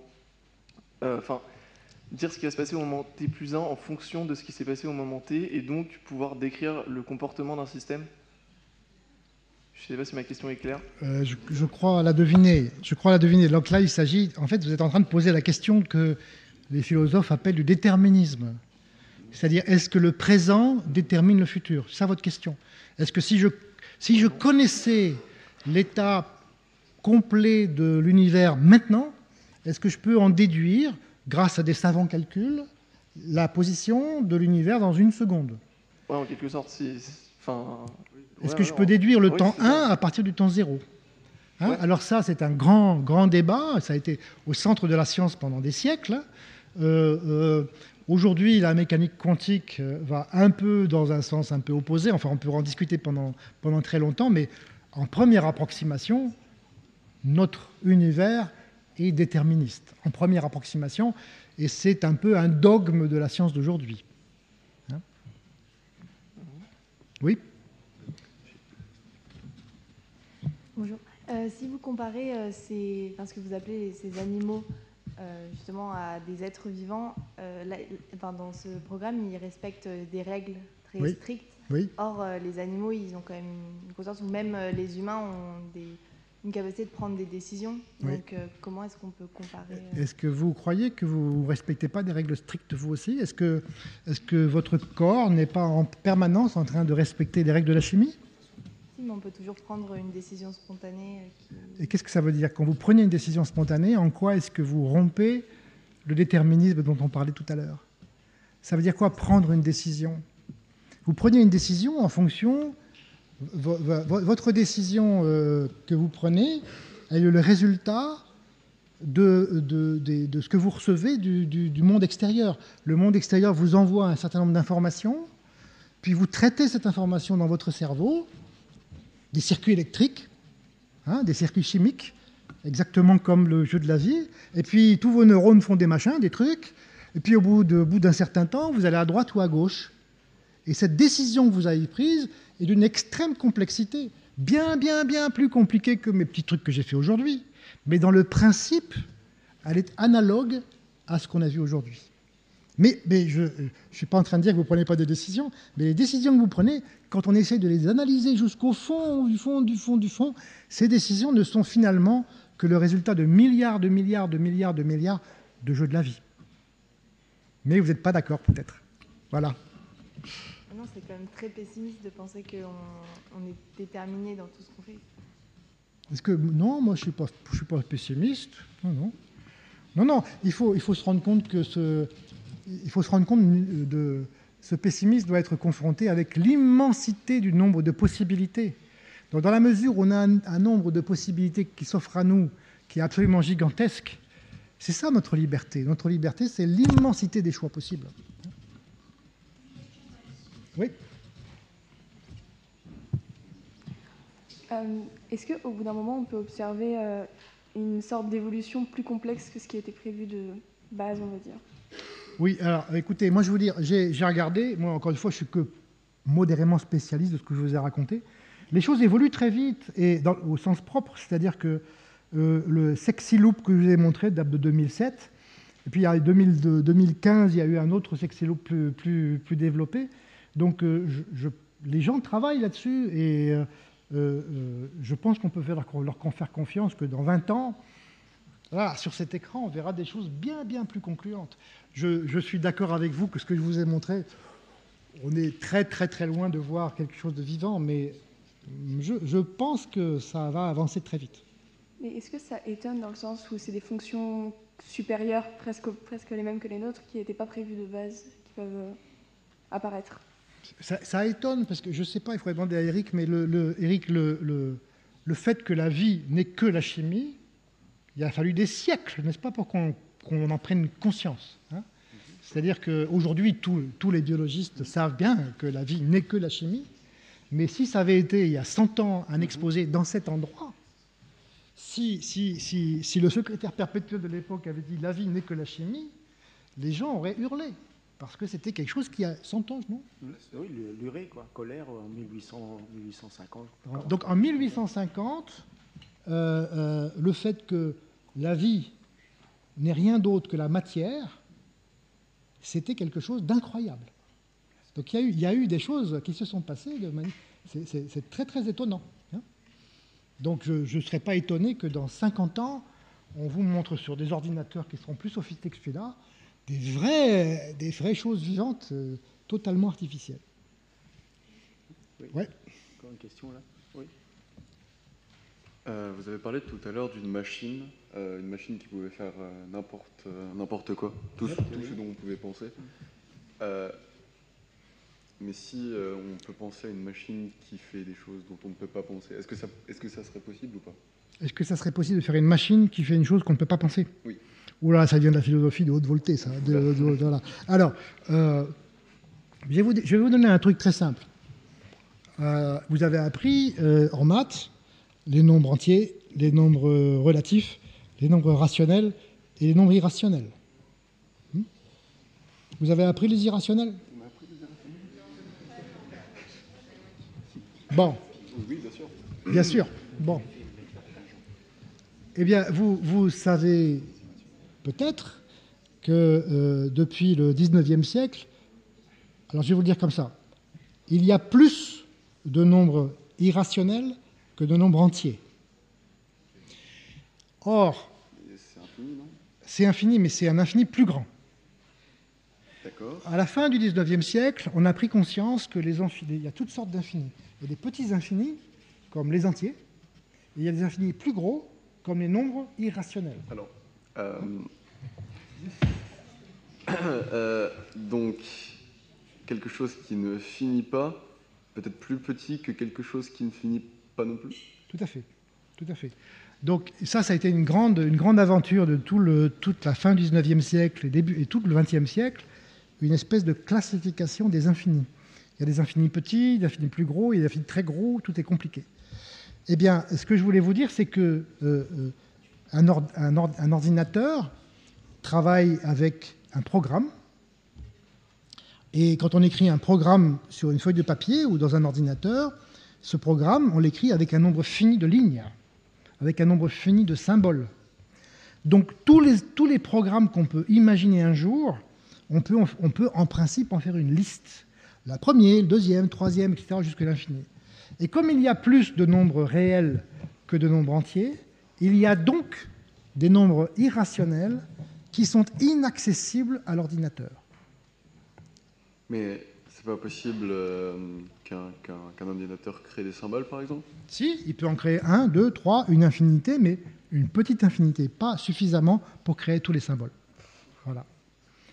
dire ce qui va se passer au moment T plus 1 en fonction de ce qui s'est passé au moment T, et donc pouvoir décrire le comportement d'un système? Je ne sais pas si ma question est claire. Je crois la deviner. Donc là, il s'agit... En fait, vous êtes en train de poser la question que les philosophes appellent du déterminisme. C'est-à-dire, est-ce que le présent détermine le futur? C'est ça votre question. Est-ce que si je connaissais l'état complet de l'univers maintenant, est-ce que je peux en déduire, grâce à des savants calculs, la position de l'univers dans une seconde? Ouais, en quelque sorte, Est-ce que je peux déduire le temps 1 à partir du temps 0 ? Ouais. Alors ça, c'est un grand débat. Ça a été au centre de la science pendant des siècles. Aujourd'hui, la mécanique quantique va un peu dans un sens un peu opposé. Enfin, on peut en discuter pendant très longtemps, mais en première approximation, notre univers est déterministe. En première approximation, et c'est un peu un dogme de la science d'aujourd'hui. Hein ? Oui ? Bonjour. Si vous comparez ce que vous appelez ces animaux justement à des êtres vivants, dans ce programme, ils respectent des règles très strictes. Oui. Or, les animaux, ils ont quand même une conscience, ou même les humains ont une capacité de prendre des décisions. Donc, comment est-ce qu'on peut comparer Est-ce que vous croyez que vous ne respectez pas des règles strictes, vous aussi ? Est-ce que votre corps n'est pas en permanence en train de respecter les règles de la chimie ? Mais on peut toujours prendre une décision spontanée. Et qu'est-ce que ça veut dire? Quand vous prenez une décision spontanée, en quoi est-ce que vous rompez le déterminisme dont on parlait tout à l'heure? Ça veut dire quoi, prendre une décision? Vous prenez une décision en fonction... Votre décision que vous prenez, elle est le résultat de ce que vous recevez du monde extérieur. Le monde extérieur vous envoie un certain nombre d'informations, puis vous traitez cette information dans votre cerveau, des circuits électriques, des circuits chimiques, exactement comme le jeu de la vie. Et puis tous vos neurones font des machins, des trucs. Et puis au bout d'un certain temps, vous allez à droite ou à gauche. Et cette décision que vous avez prise est d'une extrême complexité, bien plus compliquée que mes petits trucs que j'ai fait aujourd'hui. Mais dans le principe, elle est analogue à ce qu'on a vu aujourd'hui. Mais je ne suis pas en train de dire que vous ne prenez pas de décisions, mais les décisions que vous prenez, quand on essaie de les analyser jusqu'au fond, du fond, ces décisions ne sont finalement que le résultat de milliards de jeux de la vie. Mais vous n'êtes pas d'accord, peut-être. Voilà. Non, c'est quand même très pessimiste de penser qu'on est déterminé dans tout ce qu'on fait. Non, moi je suis pas pessimiste. Non. Il faut se rendre compte que ce pessimisme doit être confronté avec l'immensité du nombre de possibilités. Donc, dans la mesure où on a un nombre de possibilités qui s'offrent à nous, qui est absolument gigantesque, c'est ça notre liberté. Notre liberté, c'est l'immensité des choix possibles. Oui. Est-ce qu'au bout d'un moment, on peut observer une sorte d'évolution plus complexe que ce qui était prévu de base, on va dire? Oui, alors écoutez, moi je vais vous dire, j'ai regardé, moi encore une fois, je suis que modérément spécialiste de ce que je vous ai raconté. Les choses évoluent très vite, et au sens propre, c'est-à-dire que le Sexy Loop que je vous ai montré date de 2007, et puis en 2015, il y a eu un autre Sexy Loop plus développé. Donc les gens travaillent là-dessus, et je pense qu'on peut leur faire confiance que dans 20 ans, là, sur cet écran, on verra des choses bien plus concluantes. Je suis d'accord avec vous que ce que je vous ai montré, on est très loin de voir quelque chose de vivant, mais je pense que ça va avancer très vite. Mais est-ce que ça étonne dans le sens où c'est des fonctions supérieures, presque les mêmes que les nôtres, qui n'étaient pas prévues de base, qui peuvent apparaître? Ça étonne, parce que je ne sais pas, il faudrait demander à Eric, mais Eric, le fait que la vie n'est que la chimie, Il a fallu des siècles, n'est-ce pas, pour qu'on en prenne conscience. Hein. C'est-à-dire qu'aujourd'hui, tous les biologistes savent bien que la vie n'est que la chimie, mais si ça avait été, il y a 100 ans, un exposé dans cet endroit, si le secrétaire perpétuel de l'époque avait dit « la vie n'est que la chimie », les gens auraient hurlé, parce que c'était quelque chose qui a 100 ans, non? Oui, l'urée, quoi, colère en 1850. Donc en 1850, le fait que la vie n'est rien d'autre que la matière, c'était quelque chose d'incroyable. Donc il y a eu des choses qui se sont passées, c'est très très étonnant. Hein. Donc je ne serais pas étonné que dans 50 ans, on vous montre sur des ordinateurs qui seront plus sophistiqués que celui-là, des vraies choses vivantes totalement artificielles. Oui. Ouais. Encore une question là. Oui. Vous avez parlé tout à l'heure d'une machine qui pouvait faire n'importe quoi, tout ce dont on pouvait penser. Mais si on peut penser à une machine qui fait des choses dont on ne peut pas penser, est-ce que ça serait possible ou pas? Est-ce que ça serait possible de faire une machine qui fait une chose qu'on ne peut pas penser? Oui. Oula, ça vient de la philosophie de haute volée, ça. Voilà. Alors, je vais vous donner un truc très simple. Vous avez appris en maths les nombres entiers, les nombres relatifs, les nombres rationnels et les nombres irrationnels. Vous avez appris les irrationnels? Bon. Oui, bien sûr. Bien sûr. Bon. Eh bien, vous savez peut-être que depuis le 19e siècle, alors je vais vous le dire comme ça, il y a plus de nombres irrationnels que de nombres entiers. Or, c'est infini, non? C'est infini, mais c'est un infini plus grand. D'accord. À la fin du 19e siècle, on a pris conscience que il y a toutes sortes d'infinis. Il y a des petits infinis, comme les entiers, et il y a des infinis plus gros, comme les nombres irrationnels. Alors, donc, quelque chose qui ne finit pas, peut-être plus petit que quelque chose qui ne finit pas non plus? Tout à fait, tout à fait. Donc ça a été une grande aventure de toute la fin du 19e siècle et tout le 20e siècle, une espèce de classification des infinis. Il y a des infinis petits, des infinis plus gros, il y a des infinis très gros, tout est compliqué. Eh bien, ce que je voulais vous dire, c'est que un ordinateur travaille avec un programme, et quand on écrit un programme sur une feuille de papier ou dans un ordinateur, ce programme, on l'écrit avec un nombre fini de lignes, avec un nombre fini de symboles. Donc tous les programmes qu'on peut imaginer un jour, on peut en principe en faire une liste. La première, le deuxième, troisième, etc., jusqu'à l'infini. Et comme il y a plus de nombres réels que de nombres entiers, il y a donc des nombres irrationnels qui sont inaccessibles à l'ordinateur. Mais c'est pas possible qu'un ordinateur crée des symboles, par exemple? Si, il peut en créer 1, 2, 3, une infinité, mais une petite infinité, pas suffisamment pour créer tous les symboles. Voilà.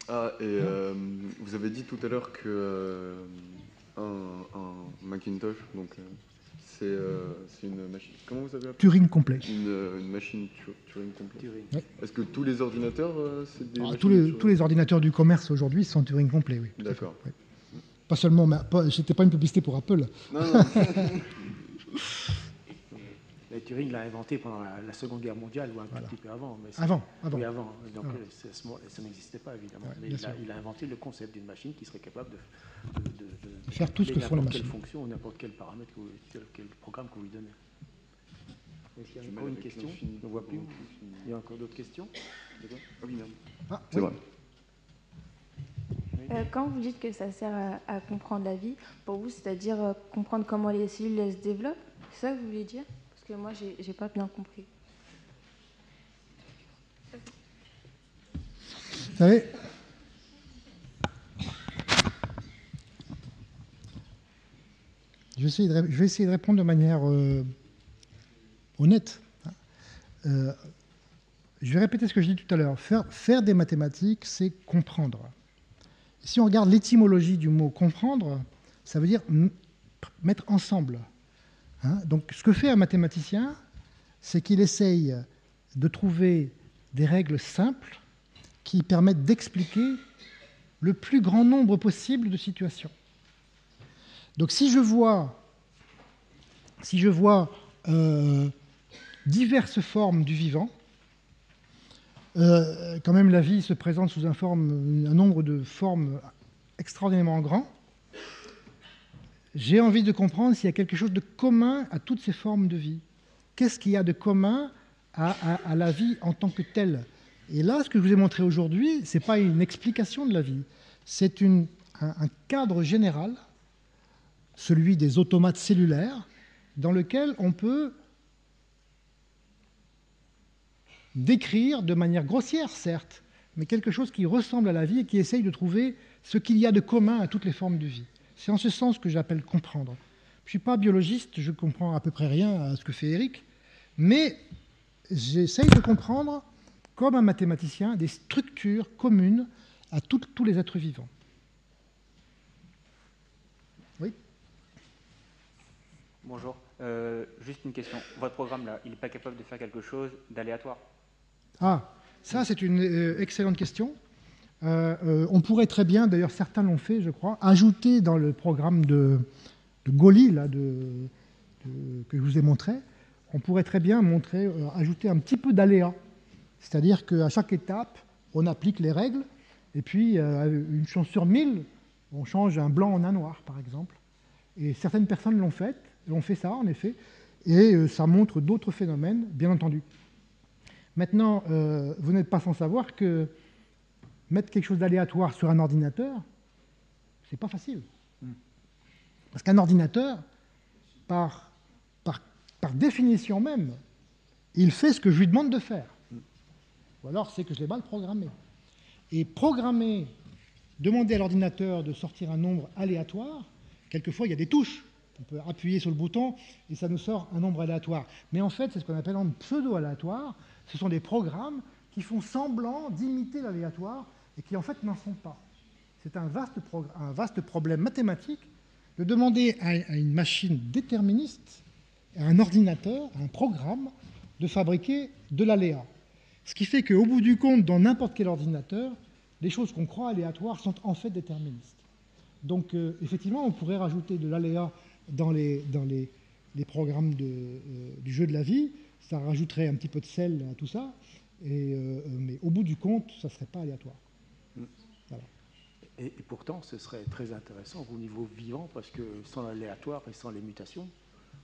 Ah, et vous avez dit tout à l'heure que un Macintosh, donc c'est une machine. Comment vous avez appelé? Turing complet. Une machine Turing complet. Ouais. Est-ce que tous les ordinateurs, c'est des machines tous les ordinateurs du commerce aujourd'hui sont Turing complet, oui. D'accord. Ouais. Pas seulement, mais c'était pas une publicité pour Apple. Non, non. Mais Turing l'a inventé pendant la Seconde Guerre mondiale ou un petit peu avant. Mais avant. Oui, avant. Donc avant. Ça n'existait pas, évidemment. Ouais, mais il a inventé le concept d'une machine qui serait capable de faire tout ce que font les machines. N'importe quelle fonction ou n'importe quel paramètre, quel programme qu'on lui donnait. Est-ce qu'il y a encore une question? On ne voit plus. Il y a encore d'autres questions? C'est vrai. Quand vous dites que ça sert à comprendre la vie, pour vous, c'est-à-dire comprendre comment les cellules se développent, c'est ça que vous voulez dire? Parce que moi, j'ai pas bien compris. Vous savez, je vais essayer de répondre de manière honnête. Je vais répéter ce que j'ai dit tout à l'heure. Faire des mathématiques, c'est comprendre. Si on regarde l'étymologie du mot « comprendre », ça veut dire mettre ensemble. Hein? Donc, ce que fait un mathématicien, c'est qu'il essaye de trouver des règles simples qui permettent d'expliquer le plus grand nombre possible de situations. Donc si je vois diverses formes du vivant, quand même la vie se présente sous un nombre de formes extraordinairement grand, j'ai envie de comprendre s'il y a quelque chose de commun à toutes ces formes de vie. Qu'est-ce qu'il y a de commun à la vie en tant que telle? Et là, ce que je vous ai montré aujourd'hui, ce n'est pas une explication de la vie, c'est un cadre général, celui des automates cellulaires, dans lequel on peut décrire de manière grossière, certes, mais quelque chose qui ressemble à la vie et qui essaye de trouver ce qu'il y a de commun à toutes les formes de vie. C'est en ce sens que j'appelle comprendre. Je ne suis pas biologiste, je comprends à peu près rien à ce que fait Eric, mais j'essaye de comprendre, comme un mathématicien, des structures communes à tous les êtres vivants. Oui? Bonjour. Juste une question. Votre programme, là, il n'est pas capable de faire quelque chose d'aléatoire? Ah, ça c'est une excellente question. On pourrait très bien, d'ailleurs certains l'ont fait, je crois, ajouter dans le programme de Goli, là, que je vous ai montré, on pourrait très bien ajouter un petit peu d'aléa. C'est-à-dire qu'à chaque étape, on applique les règles, et puis une chance sur 1000, on change un blanc en un noir, par exemple. Et certaines personnes l'ont fait ça, en effet, et ça montre d'autres phénomènes, bien entendu. Maintenant, vous n'êtes pas sans savoir que mettre quelque chose d'aléatoire sur un ordinateur, c'est pas facile. Parce qu'un ordinateur, par définition même, il fait ce que je lui demande de faire. Ou alors c'est que je l'ai mal programmé. Et demander à l'ordinateur de sortir un nombre aléatoire, quelquefois il y a des touches. On peut appuyer sur le bouton et ça nous sort un nombre aléatoire. Mais en fait, c'est ce qu'on appelle un pseudo-aléatoire. Ce sont des programmes qui font semblant d'imiter l'aléatoire et qui en fait n'en sont pas. C'est un vaste problème mathématique de demander à une machine déterministe, à un ordinateur, à un programme, de fabriquer de l'aléa. Ce qui fait qu'au bout du compte, dans n'importe quel ordinateur, les choses qu'on croit aléatoires sont en fait déterministes. Donc effectivement, on pourrait rajouter de l'aléa dans les programmes du jeu de la vie, ça rajouterait un petit peu de sel à tout ça, mais au bout du compte, ça ne serait pas aléatoire. Voilà. Et pourtant, ce serait très intéressant au niveau vivant, parce que sans l'aléatoire et sans les mutations,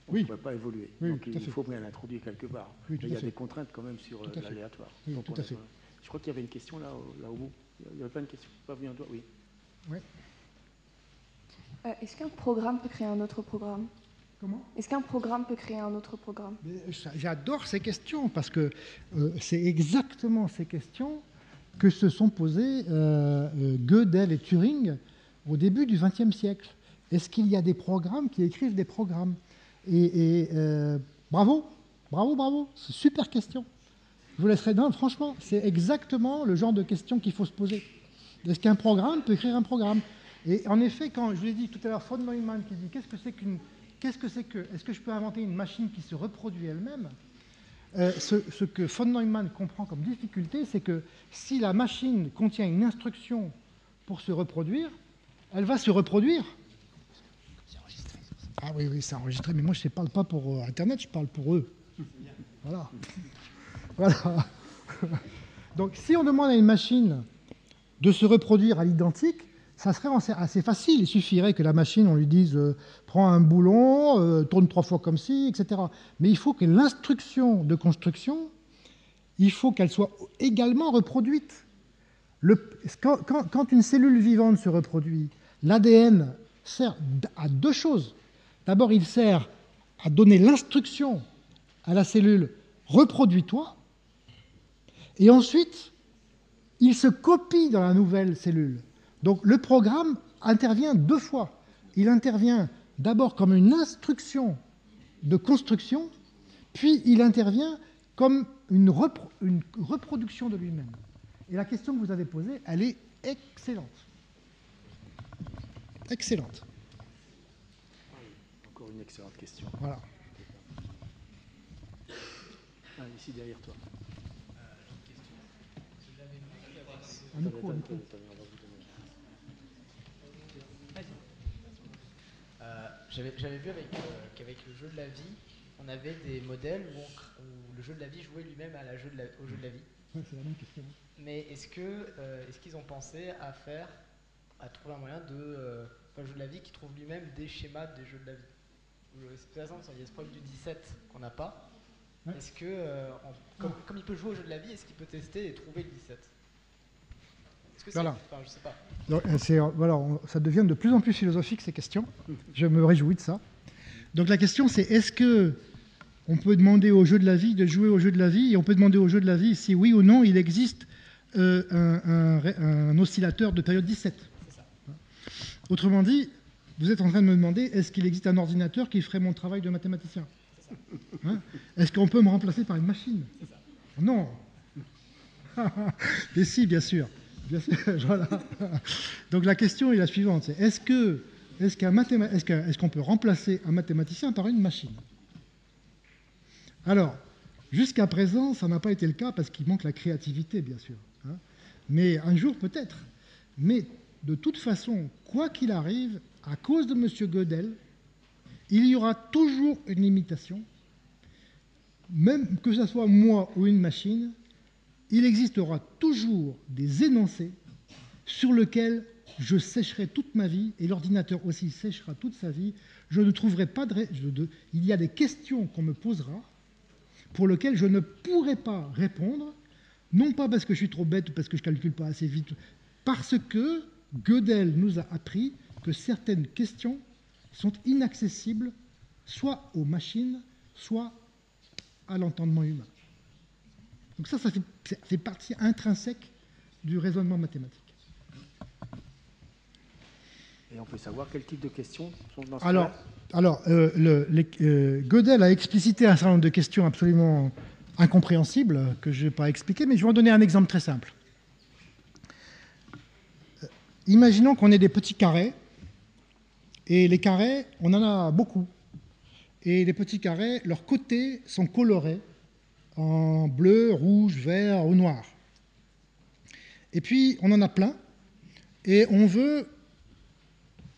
on ne pourrait pas évoluer. Oui, donc il faut bien l'introduire quelque part. Oui, il y a des contraintes quand même sur l'aléatoire. Oui, tout à fait. Je crois qu'il y avait une question là au bout. Il n'y avait pas une question pas venue en doigt. Oui. Oui. Est-ce qu'un programme peut créer un autre programme? Comment? Est-ce qu'un programme peut créer un autre programme? J'adore ces questions, parce que c'est exactement ces questions que se sont posées Gödel et Turing au début du XXe siècle. Est-ce qu'il y a des programmes qui écrivent des programmes? Bravo, c'est une super question. Je vous laisserai, non, franchement, c'est exactement le genre de question qu'il faut se poser. Est-ce qu'un programme peut écrire un programme? Et en effet, quand je vous ai dit tout à l'heure, von Neumann qui dit est-ce que je peux inventer une machine qui se reproduit elle-même? Ce que von Neumann comprend comme difficulté, c'est que si la machine contient une instruction pour se reproduire, elle va se reproduire. Ah oui, c'est enregistré, mais moi je ne parle pas pour Internet, je parle pour eux. Voilà. Donc si on demande à une machine de se reproduire à l'identique, ça serait assez facile. Il suffirait que la machine, on lui dise prends un boulon, tourne 3 fois comme ci, etc. Mais il faut que l'instruction de construction, il faut qu'elle soit également reproduite. Quand une cellule vivante se reproduit, l'ADN sert à 2 choses. D'abord, il sert à donner l'instruction à la cellule reproduis-toi, et ensuite, il se copie dans la nouvelle cellule. Donc le programme intervient 2 fois. Il intervient d'abord comme une instruction de construction, puis il intervient comme une reproduction de lui-même. Et la question que vous avez posée, elle est excellente. Excellente. Encore une excellente question. Voilà. Ici derrière toi. Un micro, un micro. J'avais vu qu'avec le jeu de la vie, on avait des modèles où le jeu de la vie jouait lui-même au jeu de la vie. Ouais, c'est la même question. Mais est-ce qu'ils ont pensé à trouver un moyen le jeu de la vie qui trouve lui-même des schémas des jeux de la vie? Par exemple, il y a ce problème du 17 qu'on n'a pas. Ouais. Est-ce que, comme il peut jouer au jeu de la vie, est-ce qu'il peut tester et trouver le 17? Est-ce que voilà. Enfin, je sais pas. Donc, voilà, ça devient de plus en plus philosophique ces questions. Je me réjouis de ça. Donc la question c'est, est-ce que on peut demander au jeu de la vie de jouer au jeu de la vie, et on peut demander au jeu de la vie si oui ou non il existe un oscillateur de période 17. C'est ça. Autrement dit, vous êtes en train de me demander, est-ce qu'il existe un ordinateur qui ferait mon travail de mathématicien? Hein? Est-ce qu'on peut me remplacer par une machine? Non. Et si, bien sûr. Bien sûr, voilà. Donc la question est la suivante, c'est est-ce qu'on peut remplacer un mathématicien par une machine? Alors, jusqu'à présent, ça n'a pas été le cas parce qu'il manque la créativité, bien sûr. Hein. Mais un jour, peut-être. Mais de toute façon, quoi qu'il arrive, à cause de M. Gödel, il y aura toujours une limitation. Même que ce soit moi ou une machine, il existera toujours des énoncés sur lesquels je sécherai toute ma vie, et l'ordinateur aussi séchera toute sa vie. Je ne trouverai pas il y a des questions qu'on me posera pour lesquelles je ne pourrai pas répondre, non pas parce que je suis trop bête ou parce que je ne calcule pas assez vite, parce que Gödel nous a appris que certaines questions sont inaccessibles soit aux machines, soit à l'entendement humain. Donc ça fait partie intrinsèque du raisonnement mathématique. Et on peut savoir quel type de questions sont dans ce Gödel a explicité un certain nombre de questions absolument incompréhensibles que je ne vais pas expliquer, mais je vais en donner un exemple très simple. Imaginons qu'on ait des petits carrés, et les carrés, on en a beaucoup. Et les petits carrés, leurs côtés sont colorés en bleu, rouge, vert ou noir. Et puis, on en a plein, et on veut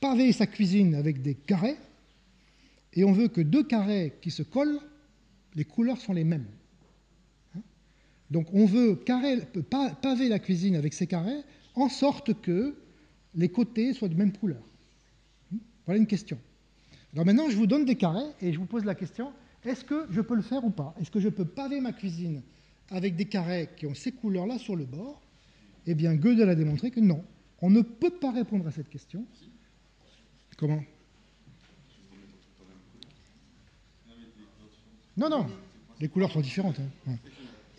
paver sa cuisine avec des carrés, et on veut que deux carrés qui se collent, les couleurs sont les mêmes. Donc on veut paver la cuisine avec ces carrés, en sorte que les côtés soient de même couleur. Voilà une question. Alors maintenant, je vous donne des carrés, et je vous pose la question, est-ce que je peux le faire ou pas? Est-ce que je peux paver ma cuisine avec des carrés qui ont ces couleurs-là sur le bord? Eh bien, Gödel a démontré que non. On ne peut pas répondre à cette question. Comment? Non, les couleurs sont différentes. Hein.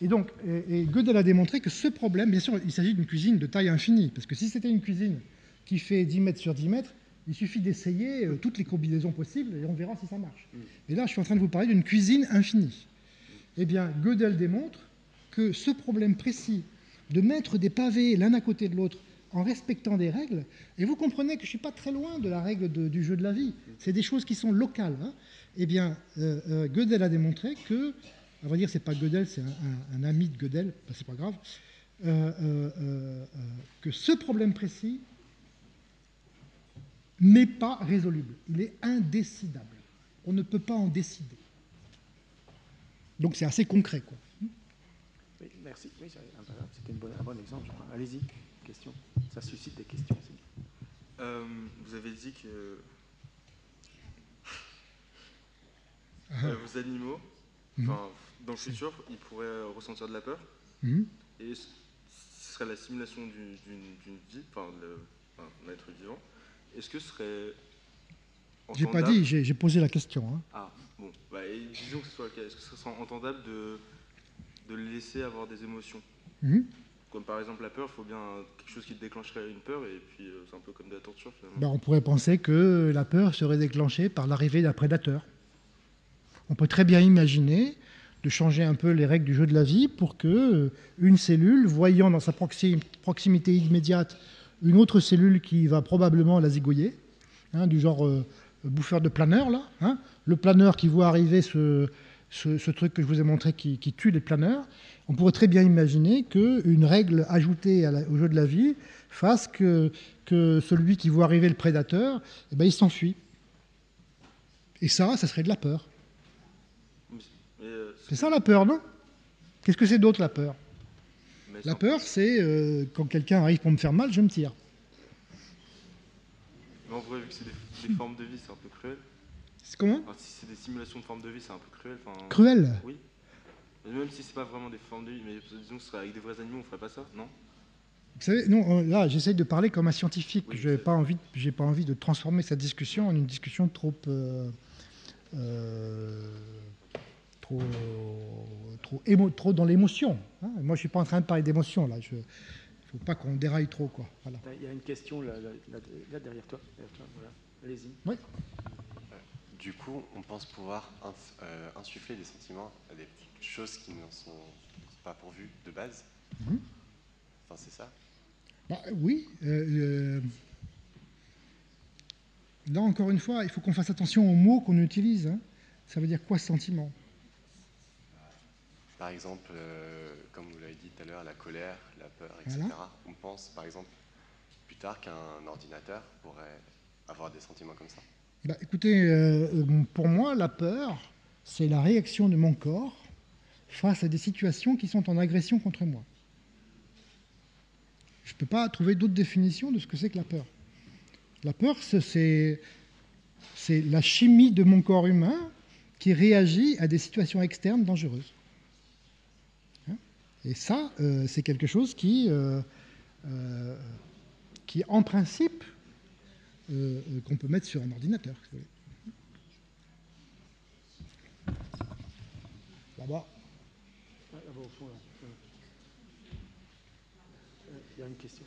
Et donc, Gödel a démontré que ce problème, bien sûr, il s'agit d'une cuisine de taille infinie, parce que si c'était une cuisine qui fait 10 mètres sur 10 mètres, il suffit d'essayer toutes les combinaisons possibles et on verra si ça marche. Et là, je suis en train de vous parler d'une cuisine infinie. Eh bien, Gödel démontre que ce problème précis de mettre des pavés l'un à côté de l'autre en respectant des règles, et vous comprenez que je ne suis pas très loin de la règle du jeu de la vie, c'est des choses qui sont locales. Hein. Eh bien, Gödel a démontré que, à vrai dire, ce n'est pas Gödel, c'est un ami de Gödel, ben, c'est pas grave, que ce problème précis n'est pas résoluble, il est indécidable. On ne peut pas en décider. Donc c'est assez concret, quoi. Oui, merci. Oui, c'était un bon exemple, je crois. Allez-y, question. Ça suscite des questions. Vous avez dit que vos animaux, dans le futur, ils pourraient ressentir de la peur. Et ce serait la simulation d'une vie, d'un être vivant. Est-ce que ce serait entendable... J'ai pas dit, j'ai posé la question. Hein. Ah, bon. Et disons que ce soit le cas. Est-ce que ce serait entendable de le laisser avoir des émotions? Comme par exemple la peur, il faut bien quelque chose qui déclencherait une peur, et puis c'est un peu comme de la torture finalement. On pourrait penser que la peur serait déclenchée par l'arrivée d'un prédateur. On peut très bien imaginer de changer un peu les règles du jeu de la vie pour que une cellule, voyant dans sa proximité immédiate une autre cellule qui va probablement la zigouiller, du genre bouffeur de planeur, là, le planeur qui voit arriver ce truc que je vous ai montré qui tue les planeurs, on pourrait très bien imaginer qu'une règle ajoutée au jeu de la vie fasse que celui qui voit arriver le prédateur, eh ben, il s'enfuit. Et ça serait de la peur. C'est ça la peur, non? Qu'est-ce que c'est d'autre la peur? La peur, c'est quand quelqu'un arrive pour me faire mal, je me tire. Mais en vrai, vu que c'est des formes de vie, c'est un peu cruel. Comment? Enfin, si c'est des simulations de formes de vie, c'est un peu cruel. Enfin, cruel? Oui. Même si c'est pas vraiment des formes de vie, mais disons que ce serait avec des vrais animaux, on ferait pas ça, non? Vous savez, non, là, j'essaye de parler comme un scientifique. Oui, j'ai pas envie de transformer cette discussion en une discussion trop dans l'émotion. Hein. Moi, je suis pas en train de parler d'émotion, là. Il ne faut pas qu'on déraille trop, quoi. Voilà. Il y a une question là derrière toi. Voilà. Allez-y. Oui. Du coup, on pense pouvoir insuffler des sentiments à des choses qui ne sont pas pourvues de base. Enfin, c'est ça. Bah, oui. Là, encore une fois, il faut qu'on fasse attention aux mots qu'on utilise. Hein. Ça veut dire quoi, sentiment? Par exemple, comme vous l'avez dit tout à l'heure, la colère, la peur, etc. Voilà. On pense, par exemple, plus tard qu'un ordinateur pourrait avoir des sentiments comme ça. Bah, écoutez, pour moi, la peur, c'est la réaction de mon corps face à des situations qui sont en agression contre moi. Je ne peux pas trouver d'autre définition de ce que c'est que la peur. La peur, c'est la chimie de mon corps humain qui réagit à des situations externes dangereuses. Et ça, c'est quelque chose qui en principe, qu'on peut mettre sur un ordinateur. Là-bas. Il y a une question.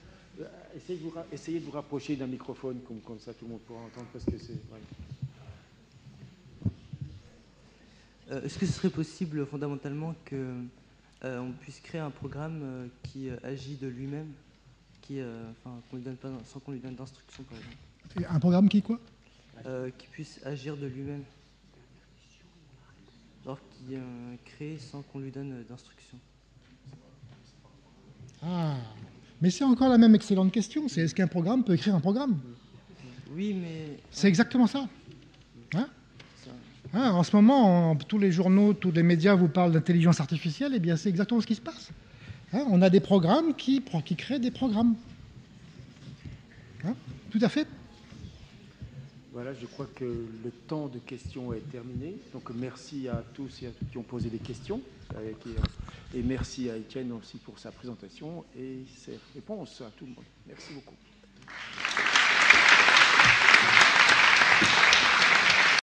Essayez de vous rapprocher d'un microphone, comme ça tout le monde pourra entendre, parce que c'est... Voilà. Est-ce que ce serait possible, fondamentalement, qu'on puisse créer un programme qui agit de lui-même, qu'on lui donne pas, sans qu'on lui donne d'instructions, par exemple? Un programme qui quoi? Qui puisse agir de lui-même. Alors qui crée sans qu'on lui donne d'instructions. Ah, mais c'est encore la même excellente question. C'est est-ce qu'un programme peut écrire un programme? Oui, mais... C'est exactement ça. Hein? En ce moment, tous les journaux, tous les médias vous parlent d'intelligence artificielle. Eh bien, c'est exactement ce qui se passe. Hein? On a des programmes qui créent des programmes. Hein? Tout à fait. Voilà, je crois que le temps de questions est terminé. Donc merci à tous et à toutes qui ont posé des questions. Et merci à Étienne aussi pour sa présentation et ses réponses à tout le monde. Merci beaucoup.